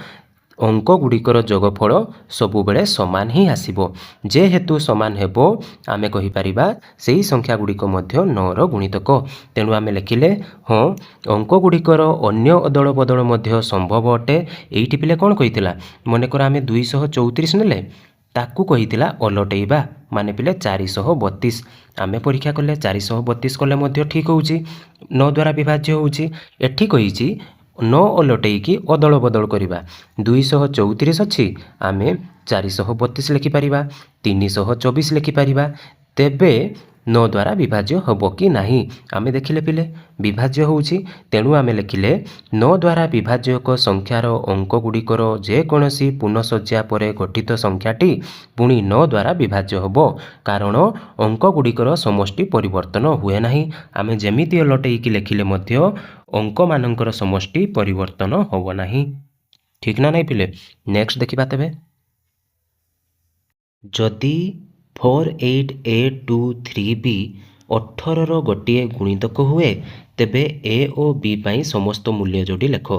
अंक गुड़िकर जोगफल सबु बेले समान ही आसीबो। जेहेतु समान हेबो आमे कहि परिबा सेही संख्या गुड़िक मध्य 9 रो गुणितक। तेणु आमे लिखिले हाँ अंक गुड़िकर अन्य अदल बदल मध्य संभव अटे। एइठी पिले कोन कहितिला मनेकर आमे 234 नेले ताकू कहितिला ओलटेइबा माने पिले 432 आमे परीक्षा कले 432 कले मध्य ठीक होउची 9 द्वारा विभाज्य होउची। एठी कहिची 9 ओलटेइकी अदल बदल करिबा 234 अछि आमे 432 लिखि परिबा 324 लिखि परिबा तेबे 9 द्वारा विभाज्य हबो कि नाही आमे देखिले पिले विभाज्य होउची। तेणु आमे लिखिले 9 द्वारा विभाज्य एक संख्यार अंक गुड़िकर जेकोसी पुनःसज्जा परे गठित संख्याटी पुणी 9 द्वारा विभाज्य हबो कारण अंक गुड़िकर समष्टि परिवर्तन हुए नाही। आमे जेमिति ओलटेइकी लेखिले मध्य अंक मानकर समष्टि परिवर्तन होबो नाही। ठीक ना नहीं पिले नेक्स्ट देखिबा तेबे जदि 48A23B 18 रो गोटे गुणितक हुए तेबे ए और बी पाई समस्त मूल्य जोड़ी लेख।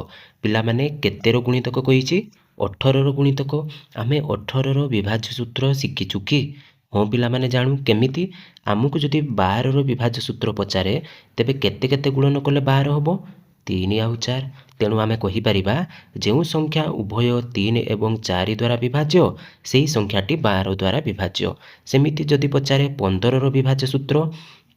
पिला माने केते रो गुणितक कहिछि 18 रो गुणितक। आमे 18 रो विभाज्य सूत्र शिखिछु कि हाँ पिला माने जानू केमिति आमुको जदि 12 रो विभाज्य सूत्र पचारे तेबे केते केते गुणन कले 12 हबो 3 आउ 4। तेणु आमे कहि परिबा जेउ संख्या उभय 3 एवं 4 द्वारा विभाज्य सेही संख्याटी 12 द्वारा विभाज्य। सेमिति जदि पचारे 15 रो विभाज्य सूत्र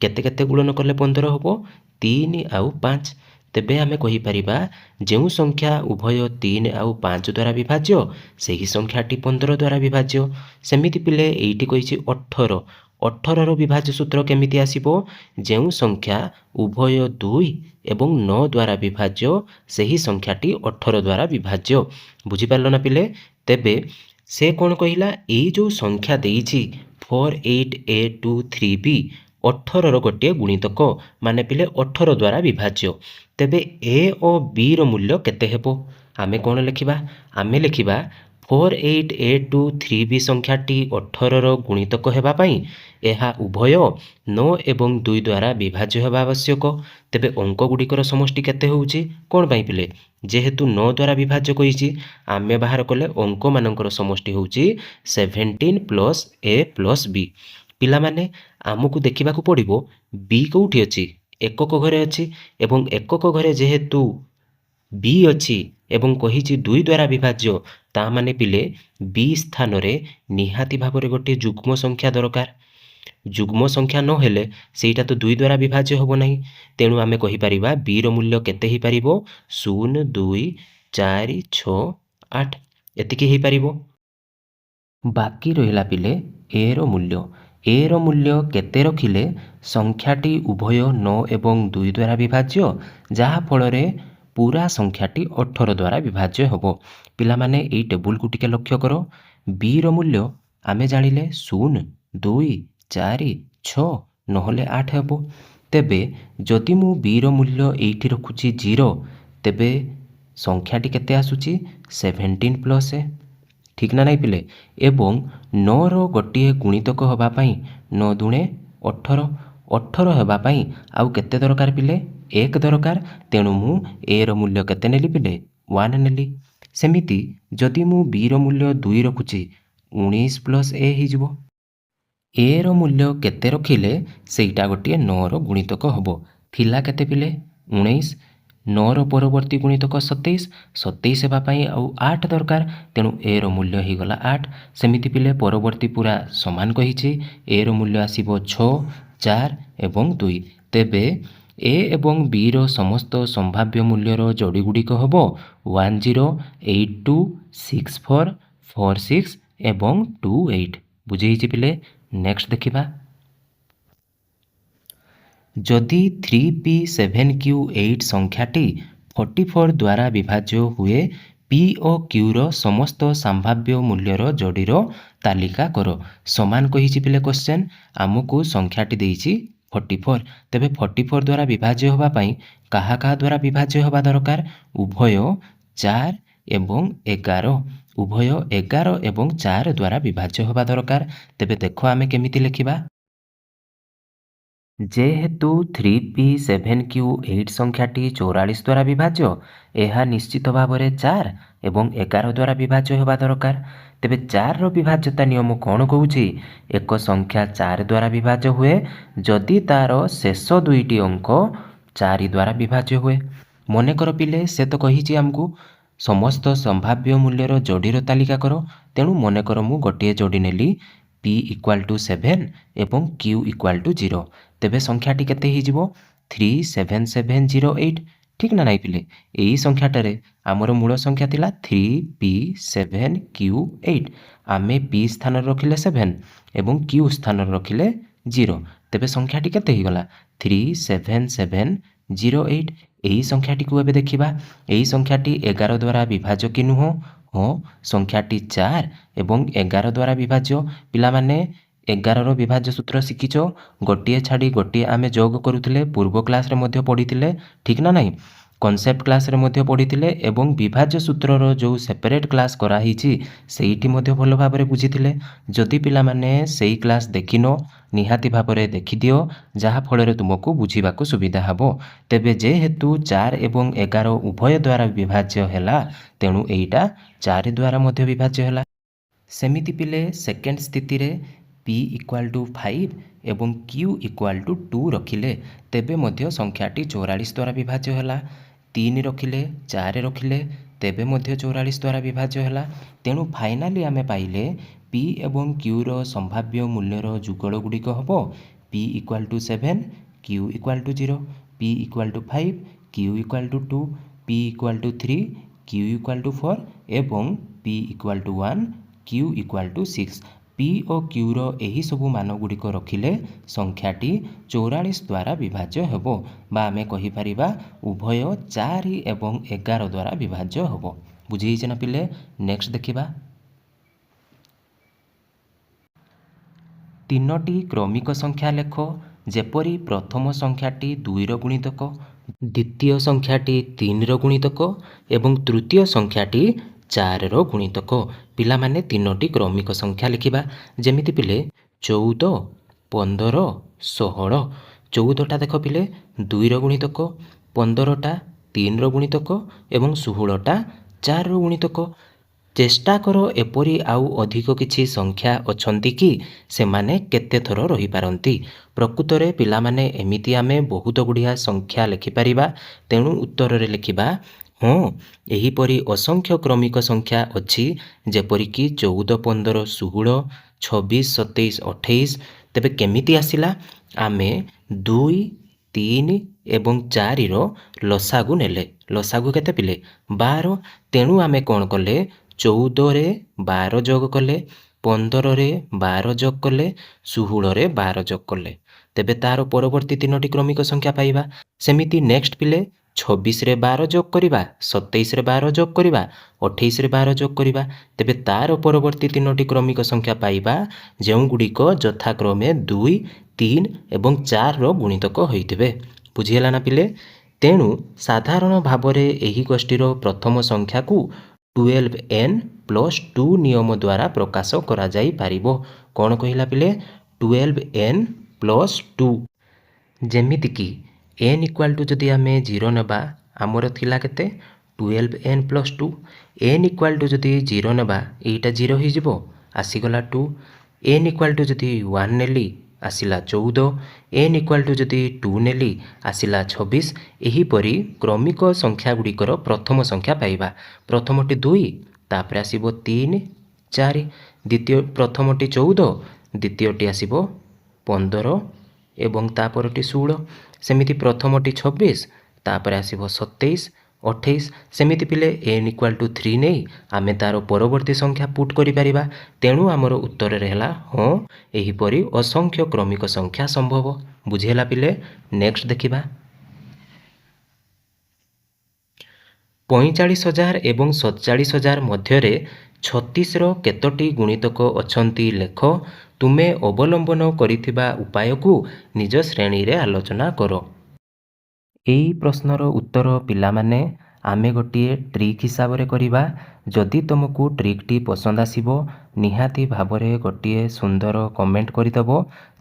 केते केते गुणन कले 15 हबो 3 आउ 5। तेबे आमे कहि परिबा जेउ संख्या उभय 3 आउ 5 द्वारा विभाज्य सेही संख्याटी 15 द्वारा विभाज्य। सेमिति पिले एइठी कहिछि 18 18 रो विभाज्य सूत्र केमिति आसीबो जेउ संख्या उभय 2 एवं 9 द्वारा विभाज्य सेही संख्याटी 18 द्वारा विभाज्य। बुझी पारलो ना पिले तेबे से कोन कहिला एई जो संख्या देइछि 48A23B 18 रो गोटे गुणितक माने पिले 18 द्वारा विभाज्य। तेबे ए और बी रो मूल्य केते हेबो आमे कोन लिखिबा आमे लिखिबा 48A23B संख्याटी 18 रो गुणितक हेबा पई एहा उभय 9 एवं 2 द्वारा विभाज्य हेबा आवश्यक। तेबे अंक गुड़िकर समष्टि केते होउची कोन पई पिले जेहेतु 9 द्वारा विभाज्य कहिछि आमे बाहर कले अंक मानकर समष्टि होउची 17 + A + B। पिला माने आमुको देखिबा को पड़िबो B कोउठी अछि एकक घरे अछि एवं एकक घरे जेहेतु बी अछि एवं कहिछि 2 द्वारा विभाज्य ता माने पिले बी स्थान रे निहाती भाबरे गोटे जुग्म संख्या दरकार। जुग्म संख्या न हेले सेटा तो 2 द्वारा विभाज्य होबो नाही। तेणु आमे कहि परिबा बी रो मूल्य केते ही परिबो 0 2 4 6 8 एतिकी ही परिबो। बाकी रहिला पिले ए रो मूल्य ଏର ମୂଲ୍ୟ କେତେ ରଖିଲେ ସଂଖ୍ୟାଟି ଉଭୟ 9 ଏବଂ 2 ଦ୍ୱାରା ବିଭାଜ୍ୟ, ଯାହାଫଳରେ ପୁରା ସଂଖ୍ୟାଟି 18 ଦ୍ୱାରା ବିଭାଜ୍ୟ ହେବ। ପିଲାମାନେ ଏଇ ଟେବୁଲକୁ ଟିକେ ଲକ୍ଷ୍ୟ କର। ବିର ମୂଲ୍ୟ ଆମେ ଜାଣିଲେ 0, 2, 4, 6 ନହେଲେ 8 ହେବ। ତେବେ ଯଦି ମୁଁ ବିର ମୂଲ୍ୟ ଏଇଠି ରଖୁଛି 0, ତେବେ ସଂଖ୍ୟାଟି କେତେ ଆସୁଛି 17 ପ୍ଲସ୍ ଏ। ଠିକ୍ ନା ନାଇଁ ପିଲେ? ଏବଂ 9ର ଗୋଟିଏ ଗୁଣିତକ ହେବା ପାଇଁ 9 ଦୁଣେ 18, 18 ହେବା ପାଇଁ ଆଉ କେତେ ଦରକାର ପିଲେ? 1 ଦରକାର। ତେଣୁ ମୁଁ ଏର ମୂଲ୍ୟ କେତେ ନେଲି ପିଲେ? 1 ନେଲି। ସେମିତି ଯଦି ମୁଁ ବିର ମୂଲ୍ୟ 2 ରଖୁଛି 19 ପ୍ଲସ୍ ଏ ହେଇଯିବ। ଏର ମୂଲ୍ୟ କେତେ ରଖିଲେ ସେଇଟା ଗୋଟିଏ 9ର ଗୁଣିତକ ହେବ? ଥିଲା କେତେ ପିଲେ? 19। 9ର ପରବର୍ତ୍ତୀ ଗୁଣିତକ 27, 27 ହେବା ପାଇଁ ଆଉ 8 ଦରକାର। ତେଣୁ ଏର ମୂଲ୍ୟ ହେଇଗଲା 8। ସେମିତି ପିଲେ ପରବର୍ତ୍ତୀ ପୁରା ସମାନ କହିଛି। ଏର ମୂଲ୍ୟ ଆସିବ 6, 4 ଏବଂ 2। ତେବେ ଏ ଏବଂ ବିର ସମସ୍ତ ସମ୍ଭାବ୍ୟ ମୂଲ୍ୟର ଯୋଡ଼ିଗୁଡ଼ିକ ହେବ 1, 0, 8, 2, 6, 4, 4, 6 ଏବଂ 2, 8। ବୁଝେଇଛି ପିଲେ? ନେକ୍ସଟ ଦେଖିବା। ଯଦି 3p7q8 ସଂଖ୍ୟାଟି 44 ଦ୍ୱାରା ବିଭାଜ୍ୟ ହୁଏ, p ଓ qର ସମସ୍ତ ସମ୍ଭାବ୍ୟ ମୂଲ୍ୟର ଯୋଡ଼ିର ତାଲିକା କର। ସମାନ କହିଛି ପିଲେ କ୍ୱେଶ୍ଚନ। ଆମକୁ ସଂଖ୍ୟାଟି ଦେଇଛି 44। ତେବେ 44 ଦ୍ୱାରା ବିଭାଜ୍ୟ ହେବା ପାଇଁ କାହା କାହା ଦ୍ୱାରା ବିଭାଜ୍ୟ ହେବା ଦରକାର? ଉଭୟ 4 ଏବଂ 11। ଉଭୟ 11 ଏବଂ 4 ଦ୍ୱାରା ବିଭାଜ୍ୟ ହେବା ଦରକାର। ତେବେ ଦେଖ ଆମେ କେମିତି ଲେଖିବା। ଯେହେତୁ 3p7q8 ସଂଖ୍ୟାଟି 44 ଦ୍ୱାରା ବିଭାଜ୍ୟ, ଏହା ନିଶ୍ଚିତ ଭାବରେ 4 ଏବଂ 11 ଦ୍ୱାରା ବିଭାଜ୍ୟ ହେବା ଦରକାର। ତେବେ 4ର ବିଭାଜ୍ୟତା ନିୟମ କ'ଣ କହୁଛି? ଏକ ସଂଖ୍ୟା 4 ଦ୍ୱାରା ବିଭାଜ୍ୟ ହୁଏ ଯଦି ତାର ଶେଷ ଦୁଇଟି ଅଙ୍କ 4 ଦ୍ୱାରା ବିଭାଜ୍ୟ ହୁଏ। ମନେକର ପିଲେ ସେ ତ କହିଛି ଆମକୁ ସମସ୍ତ ସମ୍ଭାବ୍ୟ ମୂଲ୍ୟର ଯୋଡ଼ିର ତାଲିକା କର। ତେଣୁ ମନେକର ମୁଁ ଗୋଟିଏ ଯୋଡ଼ି ନେଲି p = 7 ଏବଂ q = 0। ତେବେ ସଂଖ୍ୟାଟି କେତେ ହେଇଯିବ? 37708। ଠିକ୍ ନା ନାଇଁ ପିଲେ? ଏଇ ସଂଖ୍ୟାଟାରେ ଆମର ମୂଳ ସଂଖ୍ୟା ଥିଲା 3p7q8। ଆମେ p ସ୍ଥାନରେ ରଖିଲେ 7 ଏବଂ q ସ୍ଥାନରେ ରଖିଲେ 0। ତେବେ ସଂଖ୍ୟାଟି କେତେ ହେଇଗଲା? 37708। ଏହି ସଂଖ୍ୟାଟିକୁ ଏବେ ଦେଖିବା। ଏହି ସଂଖ୍ୟାଟି 11 ଦ୍ୱାରା ବିଭାଜ୍ୟ କି ନୁହଁ? ହଁ, ସଂଖ୍ୟାଟି 4 ଏବଂ 11 ଦ୍ୱାରା ବିଭାଜ୍ୟ। ପିଲାମାନେ 11ର ବିଭାଜ୍ୟ ସୂତ୍ର ଶିଖିଛ? ଗୋଟିଏ ଛାଡ଼ି ଗୋଟିଏ ଆମେ ଯୋଗ କରୁଥିଲେ। ପୂର୍ବ କ୍ଲାସ୍ରେ ମଧ୍ୟ ପଢ଼ିଥିଲେ। ଠିକ୍ ନା ନାହିଁ? କନସେପ୍ଟ କ୍ଲାସ୍ରେ ମଧ୍ୟ ପଢ଼ିଥିଲେ ଏବଂ ବିଭାଜ୍ୟ ସୂତ୍ରର ଯେଉଁ ସେପାରେଟ୍ କ୍ଲାସ୍ କରାହେଇଛି ସେଇଠି ମଧ୍ୟ ଭଲ ଭାବରେ ବୁଝିଥିଲେ। ଯଦି ପିଲାମାନେ ସେଇ କ୍ଲାସ୍ ଦେଖିନ, ନିହାତି ଭାବରେ ଦେଖିଦିଅ, ଯାହାଫଳରେ ତୁମକୁ ବୁଝିବାକୁ ସୁବିଧା ହେବ। ତେବେ ଯେହେତୁ 4 ଏବଂ 11 ଉଭୟ ଦ୍ୱାରା ବିଭାଜ୍ୟ ହେଲା, ତେଣୁ ଏଇଟା 4 ଦ୍ୱାରା ମଧ୍ୟ ବିଭାଜ୍ୟ ହେଲା। ସେମିତି ପିଲେ ସେକେଣ୍ଡ ସ୍ଥିତିରେ p = 5 ଏବଂ q = 2 ରଖିଲେ ତେବେ ମଧ୍ୟ ସଂଖ୍ୟାଟି 44 ଦ୍ୱାରା ବିଭାଜ୍ୟ ହେଲା। 3 ରଖିଲେ, 4 ରଖିଲେ ତେବେ ମଧ୍ୟ 44 ଦ୍ୱାରା ବିଭାଜ୍ୟ ହେଲା। ତେଣୁ ଫାଇନାଲି ଆମେ ପାଇଲେ p ଏବଂ qର ସମ୍ଭାବ୍ୟ ମୂଲ୍ୟର ଯୁଗଳ ଗୁଡ଼ିକ ହେବ p = 7, q = 0, p = 5, q = 2, p = 3, q = 4 ଏବଂ p = 1, q = 6। p ଓ qର ଏହିସବୁ ମାନଗୁଡ଼ିକ ରଖିଲେ ସଂଖ୍ୟାଟି 44 ଦ୍ୱାରା ବିଭାଜ୍ୟ ହେବ, ବା ଆମେ କହିପାରିବା ଉଭୟ 4 ଏବଂ 11 ଦ୍ୱାରା ବିଭାଜ୍ୟ ହେବ। ବୁଝିହେଇଛି ନା ପିଲେ? ନେକ୍ସଟ ଦେଖିବା। ତିନୋଟି କ୍ରମିକ ସଂଖ୍ୟା ଲେଖ। ଯେପରି ପ୍ରଥମ ସଂଖ୍ୟାଟି 2ର ଗୁଣିତକ, ଦ୍ୱିତୀୟ ସଂଖ୍ୟାଟି 3ର ଗୁଣିତକ ଏବଂ ତୃତୀୟ ସଂଖ୍ୟାଟି 4ର ଗୁଣିତକ। ପିଲାମାନେ ତିନୋଟି କ୍ରମିକ ସଂଖ୍ୟା ଲେଖିବା। ଯେମିତି ପିଲେ 14, 15, 16। 14ଟା ଦେଖ ପିଲେ 2ର ଗୁଣିତକ, 15ଟା 3ର ଗୁଣିତକ ଏବଂ 16ଟା 4ର ଗୁଣିତକ। ଚେଷ୍ଟା କର ଏପରି ଆଉ ଅଧିକ କିଛି ସଂଖ୍ୟା ଅଛନ୍ତି କି ସେମାନେ କେତେ ଥର ରହିପାରନ୍ତି। ପ୍ରକୃତରେ ପିଲାମାନେ ଏମିତି ଆମେ ବହୁତ ଗୁଡ଼ିଏ ସଂଖ୍ୟା ଲେଖିପାରିବା। ତେଣୁ ଉତ୍ତରରେ ଲେଖିବା ହଁ, ଏହିପରି ଅସଂଖ୍ୟ କ୍ରମିକ ସଂଖ୍ୟା ଅଛି, ଯେପରିକି 14, 15, 16, 26, 27, 28। ତେବେ କେମିତି ଆସିଲା? ଆମେ 2, 3 ଏବଂ 4ର ଲସାଗୁ ନେଲେ। ଲସାଗୁ କେତେ ପିଲେ? 12। ତେଣୁ ଆମେ କ'ଣ କଲେ? 14ରେ 12 ଯୋଗ କଲେ, 15ରେ 12 ଯୋଗ କଲେ 16ରେ 12 ଯୋଗ କଲେ ତେବେ ତାର ପରବର୍ତ୍ତୀ ତିନୋଟି କ୍ରମିକ ସଂଖ୍ୟା ପାଇବା। ସେମିତି ନେକ୍ସଟ ପିଲେ 26ରେ 12 ଯୋଗ କରିବା, 27ରେ 12 ଯୋଗ କରିବା, 28ରେ 12 ଯୋଗ କରିବା ତେବେ ତାର ପରବର୍ତ୍ତୀ ତିନୋଟି କ୍ରମିକ ସଂଖ୍ୟା ପାଇବା ଯେଉଁଗୁଡ଼ିକ ଯଥାକ୍ରମେ 2, 3 ଏବଂ 4ର ଗୁଣିତକ ହୋଇଥିବେ। ବୁଝିହେଲା ନା ପିଲେ? ତେଣୁ ସାଧାରଣ ଭାବରେ ଏହି ଗୋଷ୍ଠୀର ପ୍ରଥମ ସଂଖ୍ୟାକୁ 12n ପ୍ଲସ୍ 2 ନିୟମ ଦ୍ୱାରା ପ୍ରକାଶ କରାଯାଇପାରିବ। କ'ଣ କହିଲା ପିଲେ? 12n plus 2। ଯେମିତିକି n ଇକ୍ୱାଲ୍ ଟୁ ଯଦି ଆମେ 0 ନେବା ଆମର ଥିଲା କେତେ? 12n plus 2। n equal to ଯଦି 0 ନେବା ଏଇଟା 0 ହେଇଯିବ, ଆସିଗଲା 2। n ଇକ୍ୱାଲ୍ ଟୁ ଯଦି 1 ନେଲି ଆସିଲା 14। n ଇକ୍ୱାଲ୍ ଟୁ ଯଦି 2 ନେଲି ଆସିଲା 26। ଏହିପରି କ୍ରମିକ ସଂଖ୍ୟା ଗୁଡ଼ିକର ପ୍ରଥମ ସଂଖ୍ୟା ପାଇବା। ପ୍ରଥମଟି 2, ତାପରେ ଆସିବ 3, 4, ପ୍ରଥମଟି 14, ଦ୍ୱିତୀୟଟି ଆସିବ 15 ଏବଂ ତାପରଟି 16। ସେମିତି ପ୍ରଥମଟି 26, ତାପରେ ଆସିବ 27, 28। ସେମିତି ପିଲେ n ଇକ୍ୱାଲ୍ ଟୁ 3 ନେଇ ଆମେ ତାର ପରବର୍ତ୍ତୀ ସଂଖ୍ୟା ପୁଟ୍ କରିପାରିବା। ତେଣୁ ଆମର ଉତ୍ତରରେ ହେଲା ହଁ, ଏହିପରି ଅସଂଖ୍ୟ କ୍ରମିକ ସଂଖ୍ୟା ସମ୍ଭବ। ବୁଝିହେଲା ପିଲେ? ନେକ୍ସଟ ଦେଖିବା 45,000 ଏବଂ 47,000 ମଧ୍ୟରେ 36ର କେତୋଟି ଗୁଣିତକ ଅଛନ୍ତି ଲେଖ। ତୁମେ ଅବଲମ୍ବନ କରିଥିବା ଉପାୟକୁ ନିଜ ଶ୍ରେଣୀରେ ଆଲୋଚନା କର। ଏହି ପ୍ରଶ୍ନର ଉତ୍ତର ପିଲାମାନେ ଆମେ ଗୋଟିଏ ଟ୍ରିକ୍ ହିସାବରେ କରିବା। ଯଦି ତୁମକୁ ଟ୍ରିକ୍ଟି ପସନ୍ଦ ଆସିବ ନିହାତି ଭାବରେ ଗୋଟିଏ ସୁନ୍ଦର କମେଣ୍ଟ କରିଦେବ,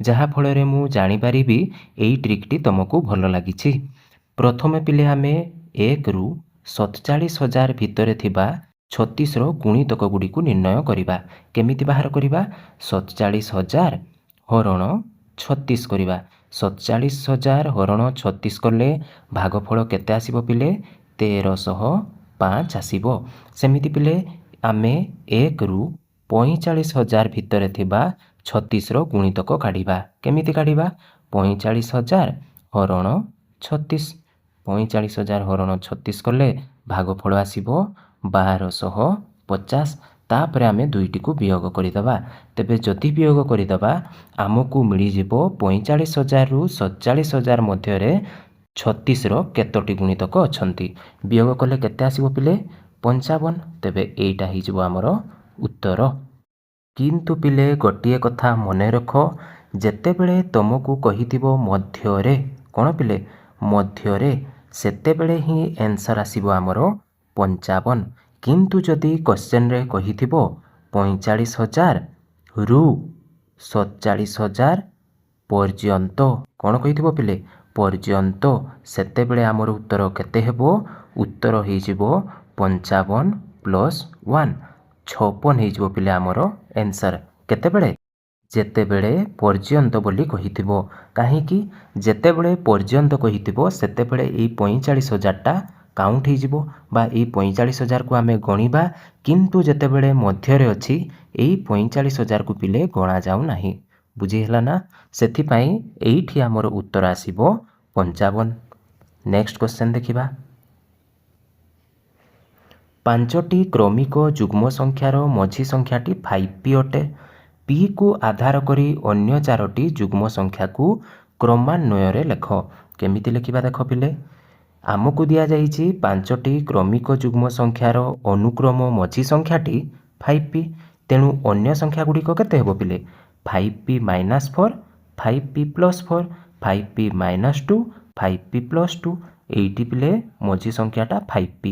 ଯାହାଫଳରେ ମୁଁ ଜାଣିପାରିବି ଏଇ ଟ୍ରିକ୍ଟି ତୁମକୁ ଭଲ ଲାଗିଛି। ପ୍ରଥମେ ପିଲେ ଆମେ 1ରୁ 47,000 ଭିତରେ ଥିବା 36ର ଗୁଣିତକ ଗୁଡ଼ିକୁ ନିର୍ଣ୍ଣୟ କରିବା। କେମିତି ବାହାର କରିବା? 47,000 ହରଣ 36 କରିବା। 47,000 ହରଣ 36 କଲେ ଭାଗଫଳ କେତେ ଆସିବ ପିଲେ? 1305 ଆସିବ। ସେମିତି ପିଲେ ଆମେ 1ରୁ 45,000 ଭିତରେ ଥିବା 36ର ଗୁଣିତକ କାଢ଼ିବା। କେମିତି କାଢ଼ିବା? 45,000 ହରଣ 36। 45,000 ହରଣ 36 କଲେ ଭାଗଫଳ ଆସିବ 1250। ତାପରେ ଆମେ ଦୁଇଟିକୁ ବିୟୋଗ କରିଦେବା। ତେବେ ଯଦି ବିୟୋଗ କରିଦେବା ଆମକୁ ମିଳିଯିବ 45,000ରୁ 47,000 ମଧ୍ୟରେ 36ର କେତୋଟି ଗୁଣିତକ ଅଛନ୍ତି। ବିୟୋଗ କଲେ କେତେ ଆସିବ ପିଲେ? 55। ତେବେ ଏଇଟା ହେଇଯିବ ଆମର ଉତ୍ତର। କିନ୍ତୁ ପିଲେ ଗୋଟିଏ କଥା ମନେ ରଖ, ଯେତେବେଳେ ତୁମକୁ କହିଥିବ ମଧ୍ୟରେ, କ'ଣ ପିଲେ? ମଧ୍ୟରେ, ସେତେବେଳେ ହିଁ ଆନ୍ସର ଆସିବ ଆମର 55। କିନ୍ତୁ ଯଦି କ୍ୱେଶ୍ଚନରେ କହିଥିବ 45,000ରୁ 47,000 ପର୍ଯ୍ୟନ୍ତ, କ'ଣ କହିଥିବ ପିଲେ? ପର୍ଯ୍ୟନ୍ତ, ସେତେବେଳେ ଆମର ଉତ୍ତର କେତେ ହେବ? ଉତ୍ତର ହେଇଯିବ 55 ପ୍ଲସ୍ 1, 56 ହେଇଯିବ ପିଲେ ଆମର ଆନ୍ସର। କେତେବେଳେ? ଯେତେବେଳେ ପର୍ଯ୍ୟନ୍ତ ବୋଲି କହିଥିବ। କାହିଁକି? ଯେତେବେଳେ ପର୍ଯ୍ୟନ୍ତ କହିଥିବ ସେତେବେଳେ ଏଇ 45,000ଟା କାଉଣ୍ଟ ହେଇଯିବ ବା ଏଇ 45,000କୁ ଆମେ ଗଣିବା। କିନ୍ତୁ ଯେତେବେଳେ ମଧ୍ୟରେ ଅଛି ଏଇ 45,000କୁ ପିଲେ ଗଣାଯାଉ ନାହିଁ। ବୁଝିହେଲା ନା? ସେଥିପାଇଁ ଏଇଠି ଆମର ଉତ୍ତର ଆସିବ 55। ନେକ୍ସଟ କ୍ୱେଶ୍ଚନ ଦେଖିବା 5ଟି କ୍ରମିକ ଯୁଗ୍ମ ସଂଖ୍ୟାର ମଝି ସଂଖ୍ୟାଟି 5p ଅଟେ। pକୁ ଆଧାର କରି ଅନ୍ୟ 4ଟି ଯୁଗ୍ମ ସଂଖ୍ୟାକୁ କ୍ରମାନ୍ୱୟରେ ଲେଖ। କେମିତି ଲେଖିବା ଦେଖ ପିଲେ? ଆମକୁ ଦିଆଯାଇଛି 5ଟି କ୍ରମିକ ଯୁଗ୍ମ ସଂଖ୍ୟାର ଅନୁକ୍ରମ ମଝି ସଂଖ୍ୟାଟି 5p। ତେଣୁ ଅନ୍ୟ ସଂଖ୍ୟା ଗୁଡ଼ିକ କେତେ ହେବ ପିଲେ? 5p minus 4, 5p plus 4, 5p minus 2, 5p plus 2। ଏଇଠି ପିଲେ ମଝି ସଂଖ୍ୟାଟା 5p।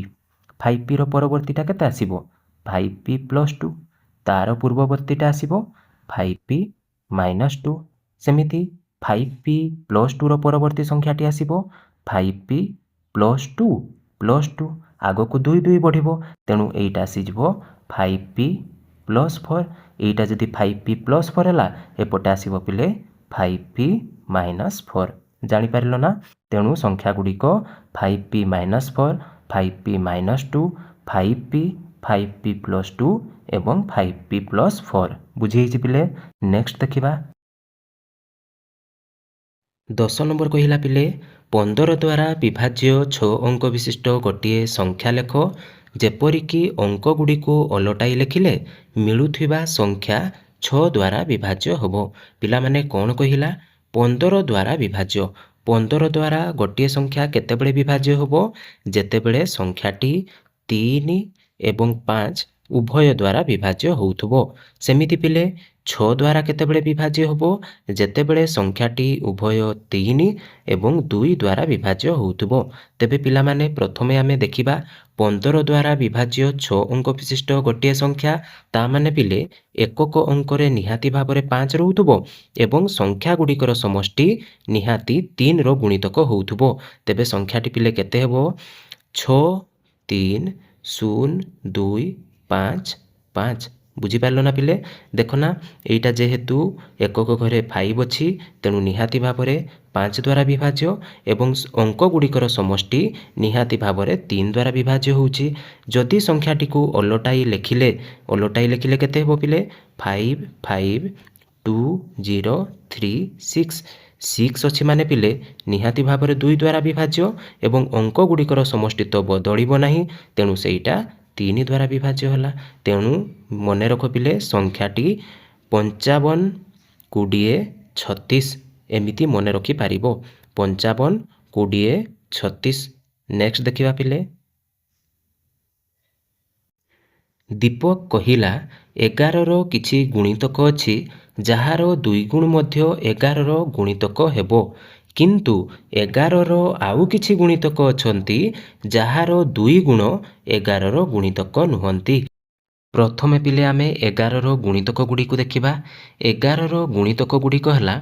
5pର ପରବର୍ତ୍ତୀଟା କେତେ ଆସିବ? 5p plus 2। ତାର ପୂର୍ବବର୍ତ୍ତୀଟା ଆସିବ 5p ମାଇନସ୍ 2। ସେମିତି 5p ପ୍ଲସ୍ 2ର ପରବର୍ତ୍ତୀ ସଂଖ୍ୟାଟି ଆସିବ 5p ପ୍ଲସ୍ 2 ପ୍ଲସ୍ 2। ଆଗକୁ 2 2 ବଢ଼ିବ, ତେଣୁ ଏଇଟା ଆସିଯିବ 5p ପ୍ଲସ୍ 4। ଏଇଟା ଯଦି 5p ପ୍ଲସ୍ 4 ହେଲା ଏପଟେ ଆସିବ ପିଲେ 5p ମାଇନସ୍ 4। ଜାଣିପାରିଲ ନା? ତେଣୁ ସଂଖ୍ୟା ଗୁଡ଼ିକ 5p minus 4, 5p minus 2, 5p, 5p plus 2 ଏବଂ 5p ପ୍ଲସ୍ 4। ବୁଝିହେଇଛି ପିଲେ? ନେକ୍ସଟ ଦେଖିବା 10 ନମ୍ବର କହିଲା ପିଲେ 15 ଦ୍ୱାରା ବିଭାଜ୍ୟ 6 ଅଙ୍କ ବିଶିଷ୍ଟ ଗୋଟିଏ ସଂଖ୍ୟା ଲେଖ। ଯେପରିକି ଅଙ୍କଗୁଡ଼ିକୁ ଓଲଟାଇ ଲେଖିଲେ ମିଳୁଥିବା ସଂଖ୍ୟା 6 ଦ୍ୱାରା ବିଭାଜ୍ୟ ହେବ। ପିଲାମାନେ କ'ଣ କହିଲା? 15 ଦ୍ୱାରା ବିଭାଜ୍ୟ। 15 ଦ୍ୱାରା ଗୋଟିଏ ସଂଖ୍ୟା କେତେବେଳେ ବିଭାଜ୍ୟ ହେବ? ଯେତେବେଳେ ସଂଖ୍ୟାଟି 3 ଏବଂ 5 ଉଭୟ ଦ୍ୱାରା ବିଭାଜ୍ୟ ହେଉଥିବ। ସେମିତି ପିଲେ 6 ଦ୍ୱାରା କେତେବେଳେ ବିଭାଜ୍ୟ ହେବ? ଯେତେବେଳେ ସଂଖ୍ୟାଟି ଉଭୟ 3 ଏବଂ 2 ଦ୍ୱାରା ବିଭାଜ୍ୟ ହେଉଥିବ। ତେବେ ପିଲାମାନେ ପ୍ରଥମେ ଆମେ ଦେଖିବା 15 ଦ୍ୱାରା ବିଭାଜ୍ୟ 6 ଅଙ୍କ ବିଶିଷ୍ଟ ଗୋଟିଏ ସଂଖ୍ୟା। ତା ମାନେ ପିଲେ ଏକକ ଅଙ୍କରେ ନିହାତି ଭାବରେ 5 ରହୁଥିବ ଏବଂ ସଂଖ୍ୟା ଗୁଡ଼ିକର ସମଷ୍ଟି ନିହାତି 3ର ଗୁଣିତକ ହେଉଥିବ। ତେବେ ସଂଖ୍ୟାଟି ପିଲେ କେତେ ହେବ? 6 3 0 2 5 5। ବୁଝିପାରିଲ ନା ପିଲେ? ଦେଖ ନା, ଏଇଟା ଯେହେତୁ ଏକକ ଘରେ 5 ଅଛି, ତେଣୁ ନିହାତି ଭାବରେ 5 ଦ୍ୱାରା ବିଭାଜ୍ୟ ଏବଂ ଅଙ୍କ ଗୁଡ଼ିକର ସମଷ୍ଟି ନିହାତି ଭାବରେ 3 ଦ୍ୱାରା ବିଭାଜ୍ୟ ହେଉଛି। ଯଦି ସଂଖ୍ୟାଟିକୁ ଓଲଟାଇ ଲେଖିଲେ କେତେ ହେବ ପିଲେ? 5 5 2 0 3 6। 6 ଅଛି ମାନେ ପିଲେ ନିହାତି ଭାବରେ 2 ଦ୍ୱାରା ବିଭାଜ୍ୟ ଏବଂ ଅଙ୍କ ଗୁଡ଼ିକର ସମଷ୍ଟି ତ ବଦଳିବ ନାହିଁ, ତେଣୁ ସେଇଟା 3 ଦ୍ୱାରା ବିଭାଜ୍ୟ ହେଲା। ତେଣୁ ମନେ ରଖ ପିଲେ, ସଂଖ୍ୟାଟି 55 20 36 ଏମିତି ମନେ ରଖିପାରିବ। 55 20 36। ନେକ୍ସଟ ଦେଖିବା ପିଲେ। ଦୀପକ କହିଲା 11ର କିଛି ଗୁଣିତକ ଅଛି ଯାହାର 2 ଗୁଣ ମଧ୍ୟ 11ର ଗୁଣିତକ ହେବ, କିନ୍ତୁ 11ର ଆଉ କିଛି ଗୁଣିତକ ଅଛନ୍ତି ଯାହାର 2 ଗୁଣ 11ର ଗୁଣିତକ ନୁହନ୍ତି। ପ୍ରଥମେ ପିଲେ ଆମେ 11ର ଗୁଣିତକ ଗୁଡ଼ିକୁ ଦେଖିବା। 11ର ଗୁଣିତକ ଗୁଡ଼ିକ ହେଲା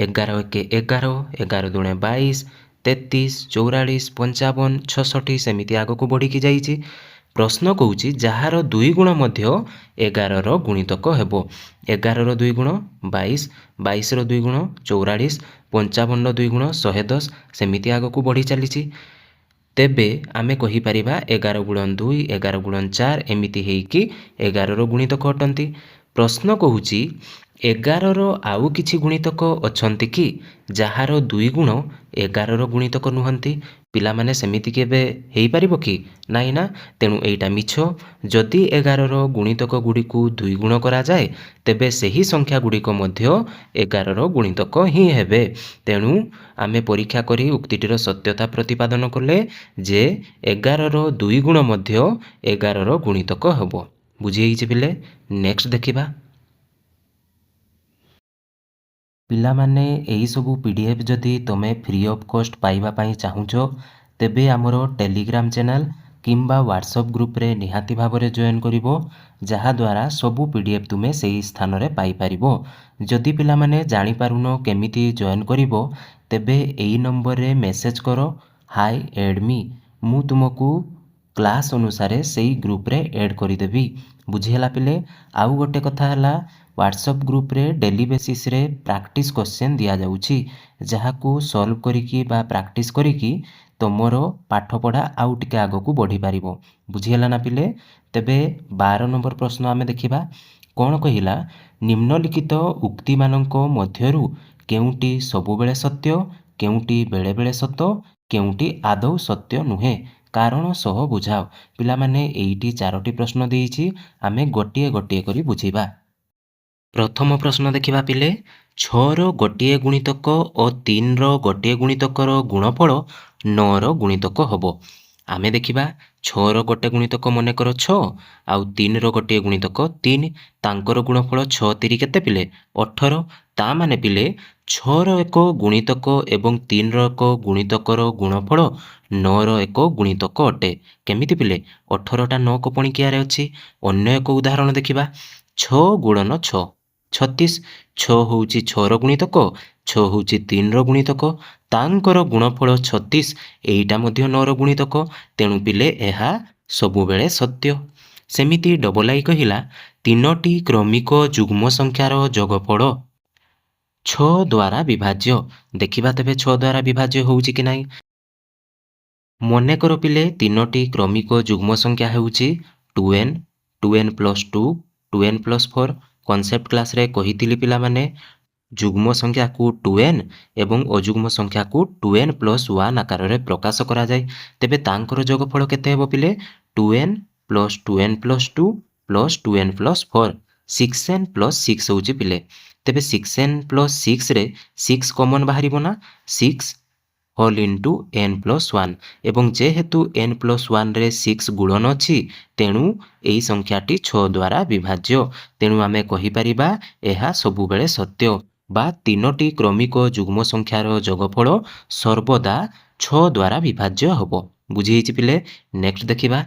11 1 11, 11 2 22, 33, 44, 55, 66 ସେମିତି ଆଗକୁ ବଢ଼ିକି ଯାଇଛି। ପ୍ରଶ୍ନ କହୁଛି ଯାହାର 2 ଗୁଣ ମଧ୍ୟ 11ର ଗୁଣିତକ ହେବ। 11ର 2 ଗୁଣ 22, 22ର 2 ଗୁଣ 44, 55ର 2 ଗୁଣ 110 ସେମିତି ଆଗକୁ ବଢ଼ି ଚାଲିଛି। ତେବେ ଆମେ କହିପାରିବା 11 ଗୁଣନ 2, 11 ଗୁଣନ 4 ଏମିତି ହେଇକି 11ର ଗୁଣିତକ ଅଟନ୍ତି। ପ୍ରଶ୍ନ କହୁଛି 11ର ଆଉ କିଛି ଗୁଣିତକ ଅଛନ୍ତି କି ଯାହାର 2 ଗୁଣ 11ର ଗୁଣିତକ ନୁହନ୍ତି? ପିଲାମାନେ ସେମିତି କେବେ ହେଇପାରିବ କି? ନାଇଁ ନା, ତେଣୁ ଏଇଟା ମିଛ। ଯଦି 11ର ଗୁଣିତକ ଗୁଡ଼ିକୁ 2 ଗୁଣ କରାଯାଏ, ତେବେ ସେହି ସଂଖ୍ୟା ଗୁଡ଼ିକ ମଧ୍ୟ 11ର ଗୁଣିତକ ହିଁ ହେବେ। ତେଣୁ ଆମେ ପରୀକ୍ଷା କରି ଉକ୍ତିଟିର ସତ୍ୟତା ପ୍ରତିପାଦନ କଲେ ଯେ 11ର 2 ଗୁଣ ମଧ୍ୟ 11ର ଗୁଣିତକ ହେବ। ବୁଝି ହେଇଛି ପିଲେ? ନେକ୍ସଟ ଦେଖିବା। ପିଲାମାନେ ଏହିସବୁ PDF ଯଦି ତୁମେ ଫ୍ରି ଅଫ୍ କଷ୍ଟ ପାଇବା ପାଇଁ ଚାହୁଁଛ, ତେବେ ଆମର ଟେଲିଗ୍ରାମ ଚ୍ୟାନେଲ କିମ୍ବା ହ୍ୱାଟ୍ସଆପ୍ ଗ୍ରୁପରେ ନିହାତି ଭାବରେ ଜଏନ୍ କରିବ, ଯାହାଦ୍ୱାରା ସବୁ PDF ତୁମେ ସେହି ସ୍ଥାନରେ ପାଇପାରିବ। ଯଦି ପିଲାମାନେ ଜାଣିପାରୁନ କେମିତି ଜଏନ୍ କରିବ, ତେବେ ଏହି ନମ୍ବରରେ ମେସେଜ କର, ହାଇ ଏଡ୍ ମି। ମୁଁ ତୁମକୁ କ୍ଲାସ୍ ଅନୁସାରେ ସେଇ ଗ୍ରୁପରେ ଏଡ୍ କରିଦେବି। ବୁଝିହେଲା ପିଲେ? ଆଉ ଗୋଟେ କଥା ହେଲା, ହ୍ୱାଟ୍ସଆପ୍ ଗ୍ରୁପରେ ଡେଲି ବେସିସ୍ରେ ପ୍ରାକ୍ଟିସ୍ କ୍ୱେଶ୍ଚନ୍ ଦିଆଯାଉଛି, ଯାହାକୁ ସଲ୍ଭ କରିକି ବା ପ୍ରାକ୍ଟିସ୍ କରିକି ତୁମର ପାଠପଢ଼ା ଆଉ ଟିକେ ଆଗକୁ ବଢ଼ିପାରିବ। ବୁଝିହେଲା ନା ପିଲେ? ତେବେ 12 ନମ୍ବର ପ୍ରଶ୍ନ ଆମେ ଦେଖିବା। କ'ଣ କହିଲା? ନିମ୍ନଲିଖିତ ଉକ୍ତିମାନଙ୍କ ମଧ୍ୟରୁ କେଉଁଟି ସବୁବେଳେ ସତ୍ୟ, କେଉଁଟି ବେଳେବେଳେ ସତ, କେଉଁଟି ଆଦୌ ସତ୍ୟ ନୁହେଁ, କାରଣ ସହ ବୁଝାଅ। ପିଲାମାନେ ଏଇଠି 4ଟି ପ୍ରଶ୍ନ ଦେଇଛି, ଆମେ ଗୋଟିଏ ଗୋଟିଏ କରି ବୁଝିବା। ପ୍ରଥମ ପ୍ରଶ୍ନ ଦେଖିବା ପିଲେ। 6ର ଗୋଟିଏ ଗୁଣିତକ ଓ 3ର ଗୋଟିଏ ଗୁଣିତକର ଗୁଣଫଳ 9ର ଗୁଣିତକ ହେବ। ଆମେ ଦେଖିବା 6ର ଗୋଟେ ଗୁଣିତକ ମନେକର 6 ଆଉ 3ର ଗୋଟିଏ ଗୁଣିତକ 3, ତାଙ୍କର ଗୁଣଫଳ 6 3 କେତେ ପିଲେ? 18। ତା ମାନେ ପିଲେ 6ର ଏକ ଗୁଣିତକ ଏବଂ 3ର ଏକ ଗୁଣିତକର ଗୁଣଫଳ 9ର ଏକ ଗୁଣିତକ ଅଟେ। କେମିତି ପିଲେ? 18ଟା 9କ ପଣିକିଆରେ ଅଛି। ଅନ୍ୟ ଏକ ଉଦାହରଣ ଦେଖିବା। 6 ଗୁଣନ 6 36। 6 ହେଉଛି 6ର ଗୁଣିତକ, 6 ହେଉଛି 3ର ଗୁଣିତକ, ତାଙ୍କର ଗୁଣଫଳ 36, ଏଇଟା ମଧ୍ୟ 9ର ଗୁଣିତକ। ତେଣୁ ପିଲେ ଏହା ସବୁବେଳେ ସତ୍ୟ। ସେମିତି ଡବଲ ଆଇ କହିଲା 3ଟି କ୍ରମିକ ଯୁଗ୍ମ ସଂଖ୍ୟାର ଯୋଗଫଳ 6 ଦ୍ୱାରା ବିଭାଜ୍ୟ। ଦେଖିବା ତେବେ 6 ଦ୍ୱାରା ବିଭାଜ୍ୟ ହେଉଛି କି ନାହିଁ। ମନେକର ପିଲେ 3ଟି କ୍ରମିକ ଯୁଗ୍ମ ସଂଖ୍ୟା ହେଉଛି 2n, 2n + 2, 2n + 4। କନସେପ୍ଟ କ୍ଲାସ୍ରେ କହିଥିଲି ପିଲାମାନେ ଯୁଗ୍ମ ସଂଖ୍ୟାକୁ 2n ଏବଂ ଅଯୁଗ୍ମ ସଂଖ୍ୟାକୁ 2n ପ୍ଲସ୍ 1 ଆକାରରେ ପ୍ରକାଶ କରାଯାଏ। ତେବେ ତାଙ୍କର ଯୋଗଫଳ କେତେ ହେବ ପିଲେ? 2n plus 2n plus 2 plus 2n plus 4 6n plus 6 ହେଉଛି ପିଲେ। ତେବେ 6n ପ୍ଲସ୍ 6ରେ 6 କମନ୍ ବାହାରିବ ନା, 6 ହୋଲ୍ ଇଣ୍ଟୁ n ପ୍ଲସ୍ 1 ଏବଂ ଯେହେତୁ n ପ୍ଲସ୍ 1ରେ 6 ଗୁଣନ ଅଛି ତେଣୁ ଏହି ସଂଖ୍ୟାଟି 6 ଦ୍ୱାରା ବିଭାଜ୍ୟ। ତେଣୁ ଆମେ କହିପାରିବା ଏହା ସବୁବେଳେ ସତ୍ୟ ବା ତିନୋଟି କ୍ରମିକ ଯୁଗ୍ମ ସଂଖ୍ୟାର ଯୋଗଫଳ ସର୍ବଦା 6 ଦ୍ୱାରା ବିଭାଜ୍ୟ ହେବ। ବୁଝିହେଇଛି ପିଲେ? ନେକ୍ସଟ ଦେଖିବା,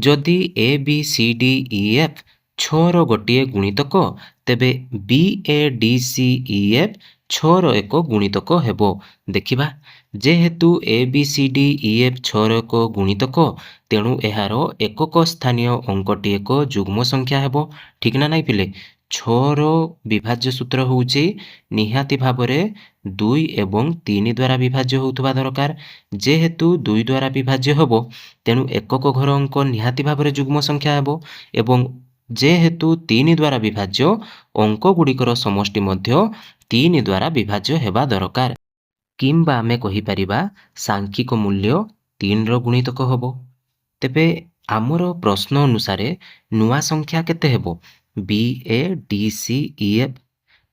ଯଦି A B C D E F 6ର ଗୋଟିଏ ଗୁଣିତକ ତେବେ B A D C E F 6ର ଏକ ଗୁଣିତକ ହେବ। ଦେଖିବା, ଯେହେତୁ A B C D E F 6ର ଏକ ଗୁଣିତକ ତେଣୁ ଏହାର ଏକକ ସ୍ଥାନୀୟ ଅଙ୍କଟି ଏକ ଯୁଗ୍ମ ସଂଖ୍ୟା ହେବ। ଠିକ୍ ନା ନାଇଁ ପିଲେ? 6ର ବିଭାଜ୍ୟ ସୂତ୍ର ହେଉଛି ନିହାତି ଭାବରେ 2 ଏବଂ 3 ଦ୍ୱାରା ବିଭାଜ୍ୟ ହେଉଥିବା ଦରକାର। ଯେହେତୁ 2 ଦ୍ୱାରା ବିଭାଜ୍ୟ ହେବ ତେଣୁ ଏକକ ଘର ଅଙ୍କ ନିହାତି ଭାବରେ ଯୁଗ୍ମ ସଂଖ୍ୟା ହେବ ଏବଂ ଯେହେତୁ 3 ଦ୍ୱାରା ବିଭାଜ୍ୟ ଅଙ୍କ ଗୁଡ଼ିକର ସମଷ୍ଟି ମଧ୍ୟ 3 ଦ୍ୱାରା ବିଭାଜ୍ୟ ହେବା ଦରକାର। କିମ୍ବା ଆମେ କହିପାରିବା ସାଂଖ୍ୟିକ ମୂଲ୍ୟ 3ର ଗୁଣିତକ ହେବ। ତେବେ ଆମର ପ୍ରଶ୍ନ ଅନୁସାରେ ନୂଆ ସଂଖ୍ୟା କେତେ ହେବ? B A D C E F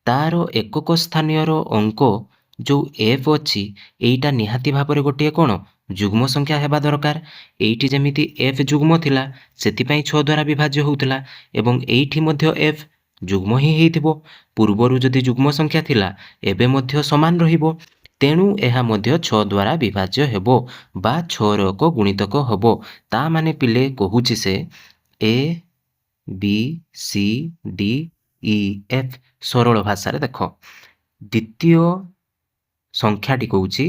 ତାର ଏକକ ସ୍ଥାନୀୟର ଅଙ୍କ ଯେଉଁ ଏଫ୍ ଅଛି ଏଇଟା ନିହାତି ଭାବରେ ଗୋଟିଏ କ'ଣ ଯୁଗ୍ମ ସଂଖ୍ୟା ହେବା ଦରକାର। ଏଇଠି ଯେମିତି ଏଫ୍ ଯୁଗ୍ମ ଥିଲା ସେଥିପାଇଁ 6 ଦ୍ୱାରା ବିଭାଜ୍ୟ ହେଉଥିଲା ଏବଂ ଏଇଠି ମଧ୍ୟ ଏଫ୍ ଯୁଗ୍ମ ହିଁ ହେଇଥିବ। ପୂର୍ବରୁ ଯଦି ଯୁଗ୍ମ ସଂଖ୍ୟା ଥିଲା ଏବେ ମଧ୍ୟ ସମାନ ରହିବ। ତେଣୁ ଏହା ମଧ୍ୟ 6 ଦ୍ୱାରା ବିଭାଜ୍ୟ ହେବ ବା 6ର ଏକ ଗୁଣିତକ ହେବ। ତା ମାନେ ପିଲେ କହୁଛି ସେ A B C D E F ସରଳ ଭାଷାରେ ଦେଖ, ଦ୍ୱିତୀୟ ସଂଖ୍ୟାଟି କହୁଛି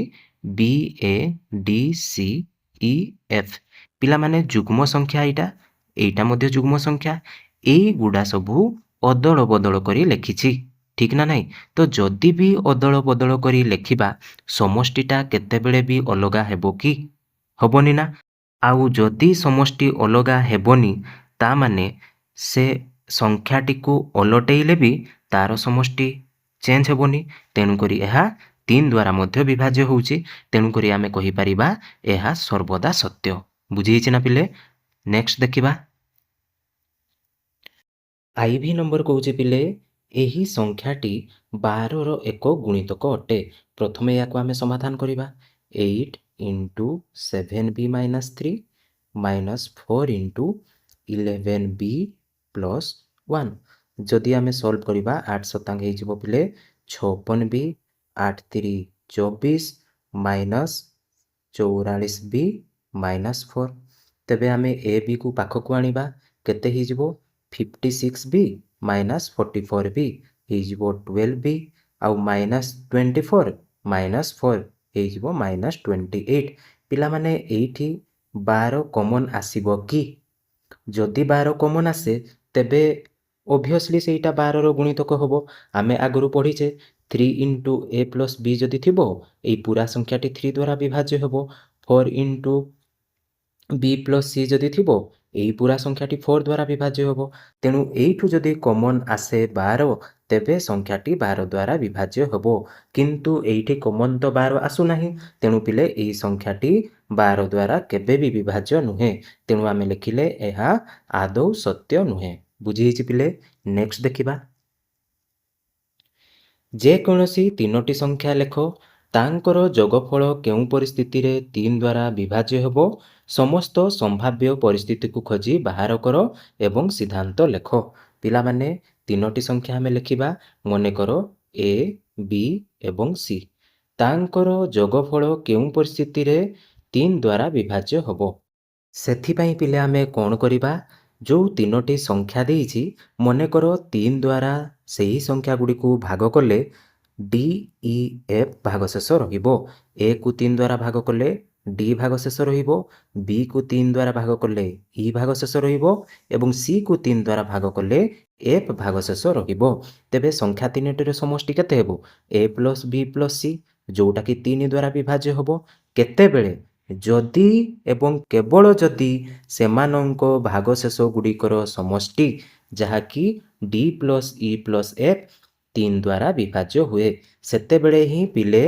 B A D C E F. ପିଲାମାନେ ଯୁଗ୍ମ ସଂଖ୍ୟା ଏଇଟା ମଧ୍ୟ ଯୁଗ୍ମ ସଂଖ୍ୟା। ଏଇଗୁଡ଼ା ସବୁ ଅଦଳ ବଦଳ କରି ଲେଖିଛି। ଠିକ୍ ନା ନାହିଁ? ତ ଯଦି ବି ଅଦଳ ବଦଳ କରି ଲେଖିବା ସମଷ୍ଟିଟା କେତେବେଳେ ବି ଅଲଗା ହେବ କି? ହେବନି ନା। ଆଉ ଯଦି ସମଷ୍ଟି ଅଲଗା ହେବନି ତା ମାନେ ସେ ସଂଖ୍ୟାଟିକୁ ଓଲଟେଇଲେ ବି ତାର ସମଷ୍ଟି ଚେଞ୍ଜ ହେବନି। ତେଣୁକରି ଏହା 3 ଦ୍ୱାରା ମଧ୍ୟ ବିଭାଜ୍ୟ ହେଉଛି। ତେଣୁକରି ଆମେ କହିପାରିବା ଏହା ସର୍ବଦା ସତ୍ୟ। ବୁଝିହେଇଛି ନା ପିଲେ? ନେକ୍ସଟ ଦେଖିବା, ଆଇଭି ନମ୍ବର କହୁଛି ପିଲେ ଏହି ସଂଖ୍ୟାଟି 12ର ଏକ ଗୁଣିତକ ଅଟେ। ପ୍ରଥମେ ଏହାକୁ ଆମେ ସମାଧାନ କରିବା। 8 into 7b minus 3 minus 4 into 11b plus 1। ଯଦି ଆମେ ସଲ୍ଭ କରିବା 8 ଶତାଂଶ ହେଇଯିବ ପିଲେ 56b 8 3 24 ମାଇନସ୍ 44b ମାଇନସ୍ 4। ତେବେ ଆମେ ଏ ବିକୁ ପାଖକୁ ଆଣିବା, କେତେ ହେଇଯିବ? 56b ମାଇନସ୍ 44b ହେଇଯିବ 12b ଆଉ ମାଇନସ୍ 24 ମାଇନସ୍ 4 ହେଇଯିବ ମାଇନସ୍ 28। ପିଲାମାନେ ଏଇଠି 12 କମନ୍ ଆସିବ କି? ଯଦି 12 କମନ୍ ଆସେ ତେବେ ଅବଭିୟସଲି ସେଇଟା 12ର ଗୁଣିତକ ହେବ। ଆମେ ଆଗରୁ ପଢ଼ିଛେ 3 ଇଣ୍ଟୁ ଏ ପ୍ଲସ୍ ବି ଯଦି ଥିବ ଏଇ ପୁରା ସଂଖ୍ୟାଟି 3 ଦ୍ୱାରା ବିଭାଜ୍ୟ ହେବ। 4 ଇଣ୍ଟୁ ବି ପ୍ଲସ୍ ସି ଯଦି ଥିବ ଏଇ ପୁରା ସଂଖ୍ୟାଟି 4 ଦ୍ୱାରା ବିଭାଜ୍ୟ ହେବ। ତେଣୁ ଏଇଠୁ ଯଦି କମନ୍ ଆସେ 12 ତେବେ ସଂଖ୍ୟାଟି 12 ଦ୍ୱାରା ବିଭାଜ୍ୟ ହେବ। କିନ୍ତୁ ଏଇଠି କମନ୍ ତ 12 ଆସୁନାହିଁ। ତେଣୁ ପିଲେ ଏହି ସଂଖ୍ୟାଟି 12 ଦ୍ୱାରା କେବେ ବି ବିଭାଜ୍ୟ ନୁହେଁ। ତେଣୁ ଆମେ ଲେଖିଲେ ଏହା ଆଦୌ ସତ୍ୟ ନୁହେଁ। ବୁଝିହେଇଛି ପିଲେ? ନେକ୍ସଟ ଦେଖିବା, ଯେକୌଣସି ତିନୋଟି ସଂଖ୍ୟା ଲେଖ ତାଙ୍କର ଯୋଗଫଳ କେଉଁ ପରିସ୍ଥିତିରେ 3 ଦ୍ୱାରା ବିଭାଜ୍ୟ ହେବ? ସମସ୍ତ ସମ୍ଭାବ୍ୟ ପରିସ୍ଥିତିକୁ ଖୋଜି ବାହାର କର ଏବଂ ସିଦ୍ଧାନ୍ତ ଲେଖ। ପିଲାମାନେ ତିନୋଟି ସଂଖ୍ୟା ଆମେ ଲେଖିବା। ମନେକର ଏ ବି ଏବଂ ସି। ତାଙ୍କର ଯୋଗଫଳ କେଉଁ ପରିସ୍ଥିତିରେ 3 ଦ୍ୱାରା ବିଭାଜ୍ୟ ହେବ? ସେଥିପାଇଁ ପିଲେ ଆମେ କ'ଣ କରିବା? ଯେଉଁ ତିନୋଟି ସଂଖ୍ୟା ଦେଇଛି ମନେକର 3 ଦ୍ୱାରା ସେହି ସଂଖ୍ୟା ଗୁଡ଼ିକୁ ଭାଗ କଲେ ଡି ଇ ଏଫ୍ ଭାଗଶେଷ ରହିବ। ଏ କୁ 3 ଦ୍ୱାରା ଭାଗ କଲେ ଡି ଭାଗଶେଷ ରହିବ, ବି କୁ 3 ଦ୍ୱାରା ଭାଗ କଲେ ଇ ଭାଗଶେଷ ରହିବ ଏବଂ ସି କୁ 3 ଦ୍ୱାରା ଭାଗ କଲେ ଏଫ୍ ଭାଗଶେଷ ରହିବ। ତେବେ ସଂଖ୍ୟା ତିନୋଟିର ସମଷ୍ଟି କେତେ ହେବ? ଏ ପ୍ଲସ୍ ବି ପ୍ଲସ୍ ସି, ଯେଉଁଟାକି 3 ଦ୍ୱାରା ବିଭାଜ୍ୟ ହେବ। କେତେବେଳେ? ଯଦି ଏବଂ କେବଳ ଯଦି ସେମାନଙ୍କ ଭାଗଶେଷ ଗୁଡ଼ିକର ସମଷ୍ଟି ଯାହାକି D plus if plus F 3 ଦ୍ୱାରା ବିଭାଜ୍ୟ ହୁଏ। ସେତେବେଳେ ହିଁ ପିଲେ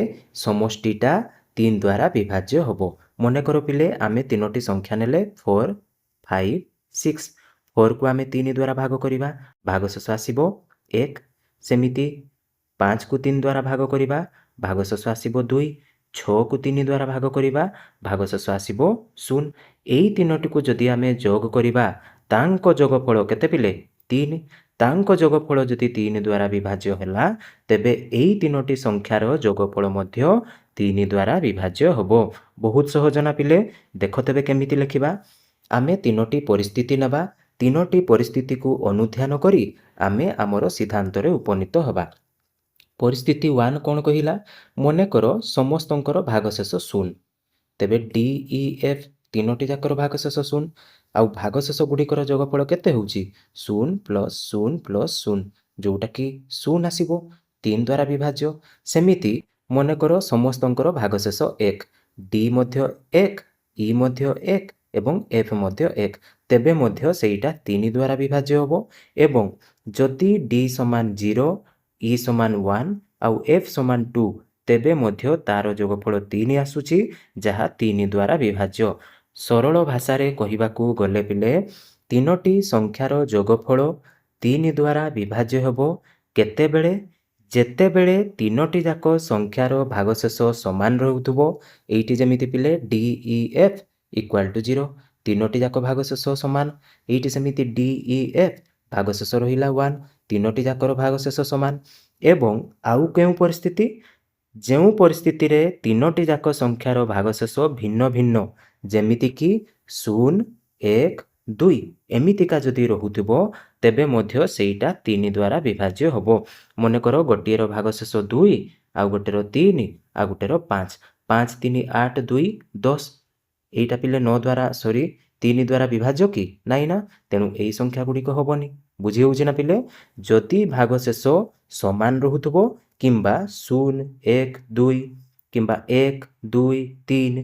ସମଷ୍ଟିଟା 3 ଦ୍ୱାରା ବିଭାଜ୍ୟ ହେବ। ମନେକର ପିଲେ ଆମେ ତିନୋଟି ସଂଖ୍ୟା ନେଲେ 4, 5, 6। 4କୁ ଆମେ 3 ଦ୍ୱାରା ଭାଗ କରିବା, ଭାଗଶେଷ ଆସିବ 1। ସେମିତି 5କୁ 3 ଦ୍ୱାରା ଭାଗ କରିବା, ଭାଗଶେଷ ଆସିବ 2। 6କୁ 3 ଦ୍ୱାରା ଭାଗ କରିବା, ଭାଗଶେଷ ଆସିବ 0। ଏଇ ତିନୋଟିକୁ ଯଦି ଆମେ ଯୋଗ କରିବା ତାଙ୍କ ଯୋଗଫଳ କେତେ ପିଲେ? 3। ତାଙ୍କ ଯୋଗଫଳ ଯଦି 3 ଦ୍ୱାରା ବିଭାଜ୍ୟ ହେଲା ତେବେ ଏଇ ତିନୋଟି ସଂଖ୍ୟାର ଯୋଗଫଳ ମଧ୍ୟ 3 ଦ୍ୱାରା ବିଭାଜ୍ୟ ହେବ। ବହୁତ ସହଜ ନା ପିଲେ? ଦେଖ ତେବେ କେମିତି ଲେଖିବା। ଆମେ ତିନୋଟି ପରିସ୍ଥିତି ନେବା, ତିନୋଟି ପରିସ୍ଥିତିକୁ ଅନୁଧ୍ୟାନ କରି ଆମେ ଆମର ସିଦ୍ଧାନ୍ତରେ ଉପନୀତ ହେବା। ପରିସ୍ଥିତି 1 କ'ଣ କହିଲା? ମନେକର ସମସ୍ତଙ୍କର ଭାଗଶେଷ 0। ତେବେ ଡି ଇ ଏଫ୍ ତିନୋଟି ଯାକର ଭାଗଶେଷ 0। ଆଉ ଭାଗଶେଷ ଗୁଡ଼ିକର ଯୋଗଫଳ କେତେ ହେଉଛି? 0 + 0 + 0, ଯେଉଁଟାକି 0 ଆସିବ, 3 ଦ୍ୱାରା ବିଭାଜ୍ୟ। ସେମିତି ମନେକର ସମସ୍ତଙ୍କର ଭାଗଶେଷ 1, ଡି ମଧ୍ୟ 1, ଇ ମଧ୍ୟ 1 ଏବଂ ଏଫ୍ ମଧ୍ୟ 1। ତେବେ ମଧ୍ୟ ସେଇଟା 3 ଦ୍ୱାରା ବିଭାଜ୍ୟ ହେବ। ଏବଂ ଯଦି ଡି ସମାନ 0, ଇ ସମାନ 1 ଆଉ ଏଫ୍ ସମାନ 2, ତେବେ ମଧ୍ୟ ତାର ଯୋଗଫଳ 3 ଆସୁଛି, ଯାହା 3 ଦ୍ୱାରା ବିଭାଜ୍ୟ। ସରଳ ଭାଷାରେ କହିବାକୁ ଗଲେ ପିଲେ ତିନୋଟି ସଂଖ୍ୟାର ଯୋଗଫଳ 3 ଦ୍ୱାରା ବିଭାଜ୍ୟ ହେବ। କେତେବେଳେ? ଯେତେବେଳେ ତିନୋଟି ଯାକ ସଂଖ୍ୟାର ଭାଗଶେଷ ସମାନ ରହୁଥିବ। ଏଇଠି ଯେମିତି ପିଲେ ଡି ଇ ଏଫ୍ = 0, ତିନୋଟି ଯାକ ଭାଗଶେଷ ସମାନ। ଏଇଠି ସେମିତି ଡି ଇ ଏଫ୍ ଭାଗଶେଷ ରହିଲା 1, ତିନୋଟି ଯାକର ଭାଗଶେଷ ସମାନ। ଏବଂ ଆଉ କେଉଁ ପରିସ୍ଥିତି? ଯେଉଁ ପରିସ୍ଥିତିରେ ତିନୋଟି ଯାକ ସଂଖ୍ୟାର ଭାଗଶେଷ ଭିନ୍ନ ଭିନ୍ନ, ଯେମିତିକି 0, 1, 2 ଏମିତିକା ଯଦି ରହୁଥିବ ତେବେ ମଧ୍ୟ ସେଇଟା 3 ଦ୍ୱାରା ବିଭାଜ୍ୟ ହେବ। ମନେକର ଗୋଟିଏର ଭାଗଶେଷ 2, ଆଉ ଗୋଟେର 3, ଆଉ ଗୋଟେର 5। 5, 3, 8, 2, 10। ଏଇଟା ପିଲେ 3 ଦ୍ୱାରା ବିଭାଜ୍ୟ କି? ନାଇଁ ନା। ତେଣୁ ଏଇ ସଂଖ୍ୟା ଗୁଡ଼ିକ ହେବନି। ବୁଝି ହେଉଛି ନା ପିଲେ? ଯଦି ଭାଗଶେଷ ସମାନ ରହୁଥିବ କିମ୍ବା 0, 1, 2 କିମ୍ବା 1, 2, 3,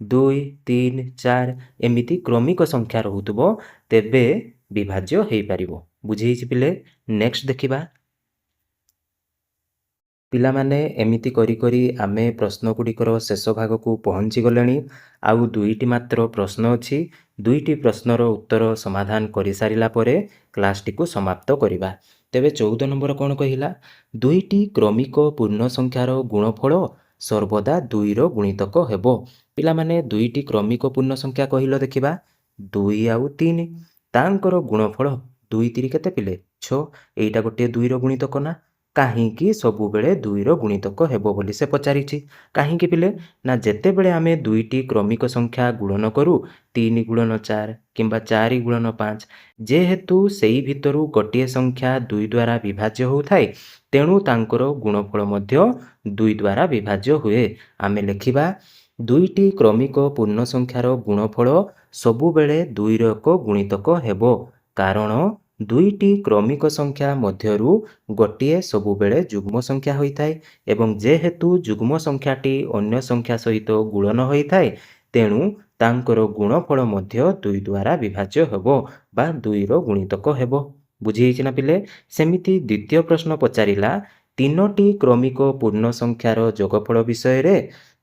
2, 3, 4 ଏମିତି କ୍ରମିକ ସଂଖ୍ୟା ରହୁଥିବ ତେବେ ବିଭାଜ୍ୟ ହେଇପାରିବ। ବୁଝି ହେଇଛି ପିଲେ? ନେକ୍ସଟ ଦେଖିବା। ପିଲାମାନେ ଏମିତି କରି କରି ଆମେ ପ୍ରଶ୍ନ ଗୁଡ଼ିକର ଶେଷ ଭାଗକୁ ପହଞ୍ଚି ଗଲେଣି। ଆଉ 2ଟି ମାତ୍ର ପ୍ରଶ୍ନ ଅଛି। 2ଟି ପ୍ରଶ୍ନର ଉତ୍ତର ସମାଧାନ କରିସାରିଲା ପରେ କ୍ଲାସଟିକୁ ସମାପ୍ତ କରିବା। ତେବେ 14 ନମ୍ବର କ'ଣ କହିଲା? 2ଟି କ୍ରମିକ ପୂର୍ଣ୍ଣ ସଂଖ୍ୟାର ଗୁଣଫଳ ସର୍ବଦା 2ର ଗୁଣିତକ ହେବ। ପିଲାମାନେ 2ଟି କ୍ରମିକ ପୂର୍ଣ୍ଣ ସଂଖ୍ୟା କହିଲ ଦେଖିବା। 2 ଆଉ 3, ତାଙ୍କର ଗୁଣଫଳ 2 3 କେତେ ପିଲେ? 6। ଏଇଟା ଗୋଟିଏ 2ର ଗୁଣିତକ ନା? କାହିଁକି ସବୁବେଳେ 2ର ଗୁଣିତକ ହେବ ବୋଲି ସେ ପଚାରିଛି। କାହିଁକି ପିଲେ? ନା ଯେତେବେଳେ ଆମେ 2ଟି କ୍ରମିକ ସଂଖ୍ୟା ଗୁଣନ କରୁ 3 × 4 କିମ୍ବା 4 × 5, ଯେହେତୁ ସେଇ ଭିତରୁ ଗୋଟିଏ ସଂଖ୍ୟା 2 ଦ୍ୱାରା ବିଭାଜ୍ୟ ହେଉଥାଏ, ତେଣୁ ତାଙ୍କର ଗୁଣଫଳ ମଧ୍ୟ 2 ଦ୍ୱାରା ବିଭାଜ୍ୟ ହୁଏ। ଆମେ ଲେଖିବା 2ଟି କ୍ରମିକ ପୂର୍ଣ୍ଣ ସଂଖ୍ୟାର ଗୁଣଫଳ ସବୁବେଳେ 2ର ଏକ ଗୁଣିତକ ହେବ। କାରଣ 2ଟି କ୍ରମିକ ସଂଖ୍ୟା ମଧ୍ୟରୁ ଗୋଟିଏ ସବୁବେଳେ ଯୁଗ୍ମ ସଂଖ୍ୟା ହୋଇଥାଏ ଏବଂ ଯେହେତୁ ଯୁଗ୍ମ ସଂଖ୍ୟାଟି ଅନ୍ୟ ସଂଖ୍ୟା ସହିତ ଗୁଣନ ହୋଇଥାଏ, ତେଣୁ ତାଙ୍କର ଗୁଣଫଳ ମଧ୍ୟ 2 ଦ୍ୱାରା ବିଭାଜ୍ୟ ହେବ ବା 2ର ଗୁଣିତକ ହେବ। ବୁଝି ହେଇଛି ନା ପିଲେ? ସେମିତି ଦ୍ୱିତୀୟ ପ୍ରଶ୍ନ ପଚାରିଲା 3ଟି କ୍ରମିକ ପୂର୍ଣ୍ଣ ସଂଖ୍ୟାର ଯୋଗଫଳ ବିଷୟରେ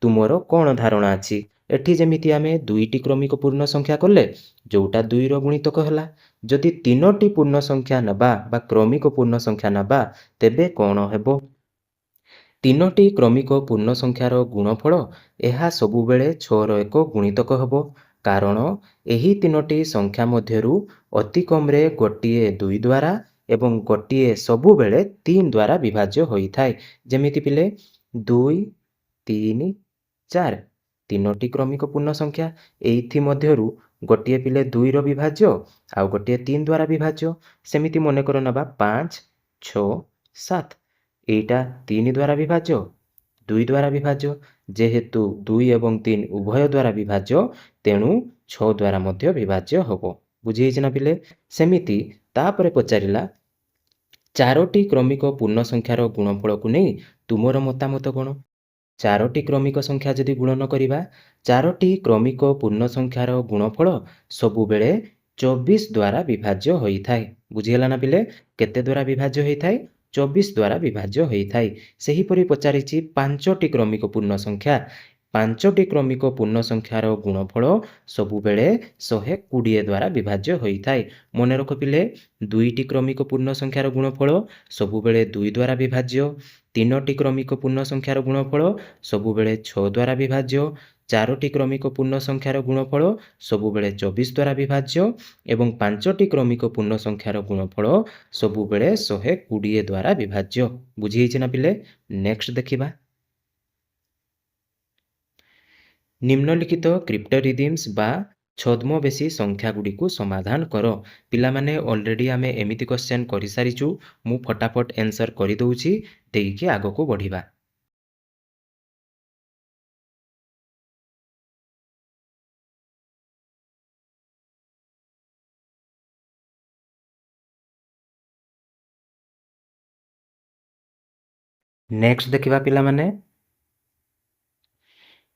ତୁମର କ'ଣ ଧାରଣା ଅଛି? ଏଠି ଯେମିତି ଆମେ 2ଟି କ୍ରମିକ ପୂର୍ଣ୍ଣ ସଂଖ୍ୟା କଲେ ଯେଉଁଟା 2ର ଗୁଣିତକ ହେଲା। ଯଦି 3ଟି ପୂର୍ଣ୍ଣ ସଂଖ୍ୟା ନେବା ବା କ୍ରମିକ ପୂର୍ଣ୍ଣ ସଂଖ୍ୟା ନେବା ତେବେ କ'ଣ ହେବ? 3ଟି କ୍ରମିକ ପୂର୍ଣ୍ଣ ସଂଖ୍ୟାର ଗୁଣଫଳ ଏହା ସବୁବେଳେ 6ର ଏକ ଗୁଣିତକ ହେବ। କାରଣ ଏହି 3ଟି ସଂଖ୍ୟା ମଧ୍ୟରୁ ଅତି କମ୍ରେ ଗୋଟିଏ 2 ଦ୍ୱାରା ଏବଂ ଗୋଟିଏ ସବୁବେଳେ 3 ଦ୍ୱାରା ବିଭାଜ୍ୟ ହୋଇଥାଏ। ଯେମିତି ପିଲେ 2, 3, 4 3ଟି କ୍ରମିକ ପୂର୍ଣ୍ଣ ସଂଖ୍ୟା। ଏଇଥି ମଧ୍ୟରୁ ଗୋଟିଏ ପିଲେ 2ର ବିଭାଜ୍ୟ ଆଉ ଗୋଟିଏ 3 ଦ୍ୱାରା ବିଭାଜ୍ୟ। ସେମିତି ମନେକର ନେବା 5, 6, 7। ଏଇଟା 3 ଦ୍ୱାରା ବିଭାଜ୍ୟ, 2 ଦ୍ୱାରା ବିଭାଜ୍ୟ। ଯେହେତୁ 2 ଏବଂ 3 ଉଭୟ ଦ୍ୱାରା ବିଭାଜ୍ୟ, ତେଣୁ 6 ଦ୍ୱାରା ମଧ୍ୟ ବିଭାଜ୍ୟ ହେବ। ବୁଝି ହେଇଛି ନା ପିଲେ? ସେମିତି ତାପରେ ପଚାରିଲା 4ଟି କ୍ରମିକ ପୂର୍ଣ୍ଣ ସଂଖ୍ୟାର ଗୁଣଫଳକୁ ନେଇ ତୁମର ମତାମତ କ'ଣ? 4ଟି କ୍ରମିକ ସଂଖ୍ୟା ଯଦି ଗୁଣନ କରିବା, 4ଟି କ୍ରମିକ ପୂର୍ଣ୍ଣ ସଂଖ୍ୟାର ଗୁଣଫଳ ସବୁବେଳେ 24 ଦ୍ୱାରା ବିଭାଜ୍ୟ ହୋଇଥାଏ। ବୁଝିହେଲା ନା ପିଲେ? କେତେ ଦ୍ୱାରା ବିଭାଜ୍ୟ ହୋଇଥାଏ? 24 ଦ୍ୱାରା ବିଭାଜ୍ୟ ହୋଇଥାଏ। ସେହିପରି ପଚାରିଛି 5ଟି କ୍ରମିକ ପୂର୍ଣ୍ଣ ସଂଖ୍ୟା। 5ଟି କ୍ରମିକ ପୂର୍ଣ୍ଣ ସଂଖ୍ୟାର ଗୁଣଫଳ ସବୁବେଳେ 120 ଦ୍ୱାରା ବିଭାଜ୍ୟ ହୋଇଥାଏ। ମନେ ରଖ ପିଲେ, 2ଟି କ୍ରମିକ ପୂର୍ଣ୍ଣ ସଂଖ୍ୟାର ଗୁଣଫଳ ସବୁବେଳେ 2 ଦ୍ୱାରା ବିଭାଜ୍ୟ। 3ଟି କ୍ରମିକ ପୂର୍ଣ୍ଣ ସଂଖ୍ୟାର ଗୁଣଫଳ ସବୁବେଳେ 6 ଦ୍ୱାରା ବିଭାଜ୍ୟ। 4ଟି କ୍ରମିକ ପୂର୍ଣ୍ଣ ସଂଖ୍ୟାର ଗୁଣଫଳ ସବୁବେଳେ 24 ଦ୍ୱାରା ବିଭାଜ୍ୟ ଏବଂ 5ଟି କ୍ରମିକ ପୂର୍ଣ୍ଣ ସଂଖ୍ୟାର ଗୁଣଫଳ ସବୁବେଳେ 120 ଦ୍ୱାରା ବିଭାଜ୍ୟ। ବୁଝିହେଇଛି ନା ପିଲେ? ନେକ୍ସଟ ଦେଖିବା। ନିମ୍ନଲିଖିତ କ୍ରିପ୍ଟୋରିଦିମ୍ସ ବା ଛଦ୍ମବେଶୀ ସଂଖ୍ୟାଗୁଡ଼ିକୁ ସମାଧାନ କର। ପିଲାମାନେ ଅଲରେଡ଼ି ଆମେ ଏମିତି କ୍ୱେଶ୍ଚନ୍ କରିସାରିଛୁ। ମୁଁ ଫଟାଫଟ ଆନ୍ସର କରିଦେଉଛି, ଦେଇକି ଆଗକୁ ବଢ଼ିବା। ନେକ୍ସଟ ଦେଖିବା ପିଲାମାନେ।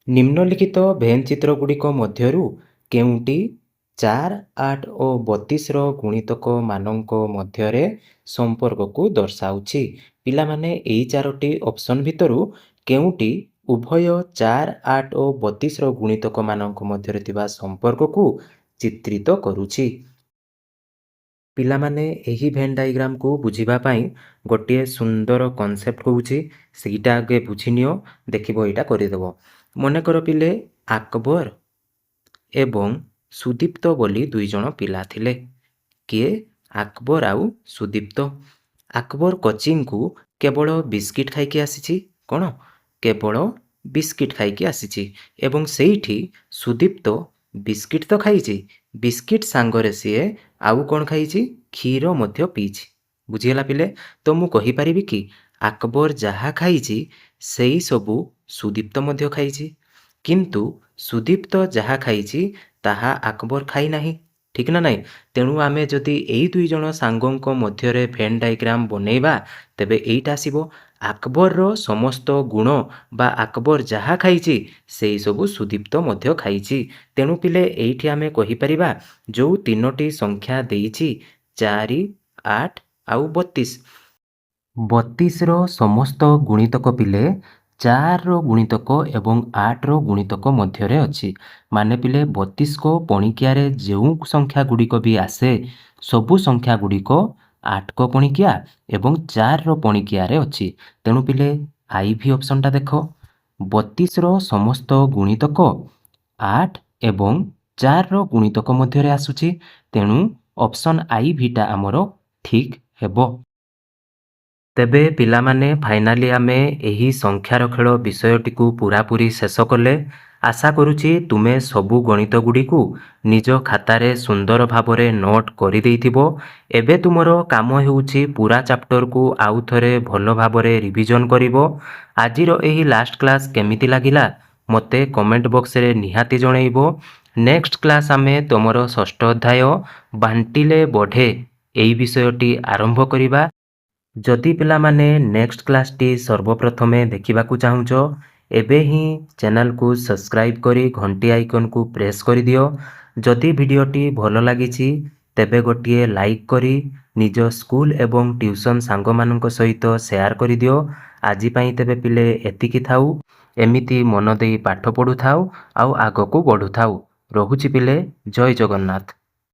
ନିମ୍ନଲିଖିତ ଭେନ୍ ଚିତ୍ରଗୁଡ଼ିକ ମଧ୍ୟରୁ କେଉଁଟି 4, 8 ଓ 32ର ଗୁଣିତକମାନଙ୍କ ମଧ୍ୟରେ ସମ୍ପର୍କକୁ ଦର୍ଶାଉଛି? ପିଲାମାନେ ଏଇ 4ଟି ଅପସନ୍ ଭିତରୁ କେଉଁଟି ଉଭୟ 4, 8 ଓ 32ର ଗୁଣିତକମାନଙ୍କ ମଧ୍ୟରେ ଥିବା ସମ୍ପର୍କକୁ ଚିତ୍ରିତ କରୁଛି? ପିଲାମାନେ ଏହି ଭେନ୍ ଡାଇଗ୍ରାମକୁ ବୁଝିବା ପାଇଁ ଗୋଟିଏ ସୁନ୍ଦର କନସେପ୍ଟ କହୁଛି, ସେଇଟା ଆଗେ ବୁଝିନିଅ, ଦେଖିବ ଏଇଟା କରିଦେବ। ମନେକର ପିଲେ, ଆକବର ଏବଂ ସୁଦୀପ୍ତ ବୋଲି 2 ଜଣ ପିଲା ଥିଲେ। କିଏ? ଆକବର ଆଉ ସୁଦୀପ୍ତ। ଆକବର କୋଚିଂକୁ କେବଳ ବିସ୍କିଟ୍ ଖାଇକି ଆସିଛି। କ'ଣ? କେବଳ ବିସ୍କିଟ୍ ଖାଇକି ଆସିଛି ଏବଂ ସେଇଠି ସୁଦୀପ୍ତ ବିସ୍କିଟ୍ ତ ଖାଇଛି, ବିସ୍କିଟ୍ ସାଙ୍ଗରେ ସିଏ ଆଉ କ'ଣ ଖାଇଛି? କ୍ଷୀର ମଧ୍ୟ ପିଇଛି। ବୁଝିଗଲା ପିଲେ? ତ ମୁଁ କହିପାରିବି କି ଆକବର ଯାହା ଖାଇଛି ସେଇ ସବୁ ସୁଦୀପ୍ତ ମଧ୍ୟ ଖାଇଛି, କିନ୍ତୁ ସୁଦୀପ୍ତ ଯାହା ଖାଇଛି ତାହା ଆକବର ଖାଇନାହିଁ। ଠିକ୍ ନା ନାହିଁ? ତେଣୁ ଆମେ ଯଦି ଏଇ 2 ଜଣ ସାଙ୍ଗଙ୍କ ମଧ୍ୟରେ ଭେନ୍ ଡାଇଗ୍ରାମ ବନେଇବା, ତେବେ ଏଇଟା ଆସିବ। ଆକବରର ସମସ୍ତ ଗୁଣ ବା ଆକବର ଯାହା ଖାଇଛି ସେଇ ସବୁ ସୁଦୀପ୍ତ ମଧ୍ୟ ଖାଇଛି। ତେଣୁ ପିଲେ ଏଇଠି ଆମେ କହିପାରିବା ଯେଉଁ 3ଟି ସଂଖ୍ୟା ଦେଇଛି 4, 8 ଆଉ 32, 32ର ସମସ୍ତ ଗୁଣିତକ ପିଲେ 4ର ଗୁଣିତକ ଏବଂ 8ର ଗୁଣିତକ ମଧ୍ୟରେ ଅଛି। ମାନେ ପିଲେ 32ଙ୍କ ପଣିକିଆରେ ଯେଉଁ ସଂଖ୍ୟା ଗୁଡ଼ିକ ବି ଆସେ, ସବୁ ସଂଖ୍ୟା ଗୁଡ଼ିକ 8ଙ୍କ ପଣିକିଆ ଏବଂ 4ର ପଣିକିଆରେ ଅଛି। ତେଣୁ ପିଲେ IV ଅପସନ୍ଟା ଦେଖ, 32ର ସମସ୍ତ ଗୁଣିତକ 8 ଏବଂ 4ର ଗୁଣିତକ ମଧ୍ୟରେ ଆସୁଛି। ତେଣୁ ଅପସନ୍ IVଟା ଆମର ଠିକ୍ ହେବ। ତେବେ ପିଲାମାନେ ଫାଇନାଲି ଆମେ ଏହି ସଂଖ୍ୟାର ଖେଳ ବିଷୟଟିକୁ ପୁରାପୁରି ଶେଷ କଲେ। ଆଶା କରୁଛି ତୁମେ ସବୁ ଗଣିତ ଗୁଡ଼ିକୁ ନିଜ ଖାତାରେ ସୁନ୍ଦର ଭାବରେ ନୋଟ୍ କରିଦେଇଥିବ। ଏବେ ତୁମର କାମ ହେଉଛି ପୁରା ଚାପ୍ଟରକୁ ଆଉ ଥରେ ଭଲ ଭାବରେ ରିଭିଜନ୍ କରିବ। ଆଜିର ଏହି ଲାଷ୍ଟ କ୍ଲାସ୍ କେମିତି ଲାଗିଲା ମୋତେ କମେଣ୍ଟ ବକ୍ସରେ ନିହାତି ଜଣେଇବ। ନେକ୍ସଟ କ୍ଲାସ୍ ଆମେ ତୁମର 6ଠ ଅଧ୍ୟାୟ ବାଣ୍ଟିଲେ ବଢ଼େ ଏହି ବିଷୟଟି ଆରମ୍ଭ କରିବା। ଯଦି ପିଲାମାନେ ନେକ୍ସଟ କ୍ଲାସ୍ଟି ସର୍ବପ୍ରଥମେ ଦେଖିବାକୁ ଚାହୁଁଛ, ଏବେ ହିଁ ଚ୍ୟାନେଲକୁ ସବସ୍କ୍ରାଇବ୍ କରି ଘଣ୍ଟି ଆଇକନ୍କୁ ପ୍ରେସ୍ କରିଦିଅ। ଯଦି ଭିଡ଼ିଓଟି ଭଲ ଲାଗିଛି ତେବେ ଗୋଟିଏ ଲାଇକ୍ କରି ନିଜ ସ୍କୁଲ ଏବଂ ଟ୍ୟୁସନ୍ ସାଙ୍ଗମାନଙ୍କ ସହିତ ସେୟାର କରିଦିଅ। ଆଜି ପାଇଁ ତେବେ ପିଲେ ଏତିକି ଥାଉ। ଏମିତି ମନ ଦେଇ ପାଠ ପଢ଼ୁଥାଉ ଆଉ ଆଗକୁ ବଢ଼ୁଥାଉ। ରହୁଛି ପିଲେ, ଜୟ ଜଗନ୍ନାଥ।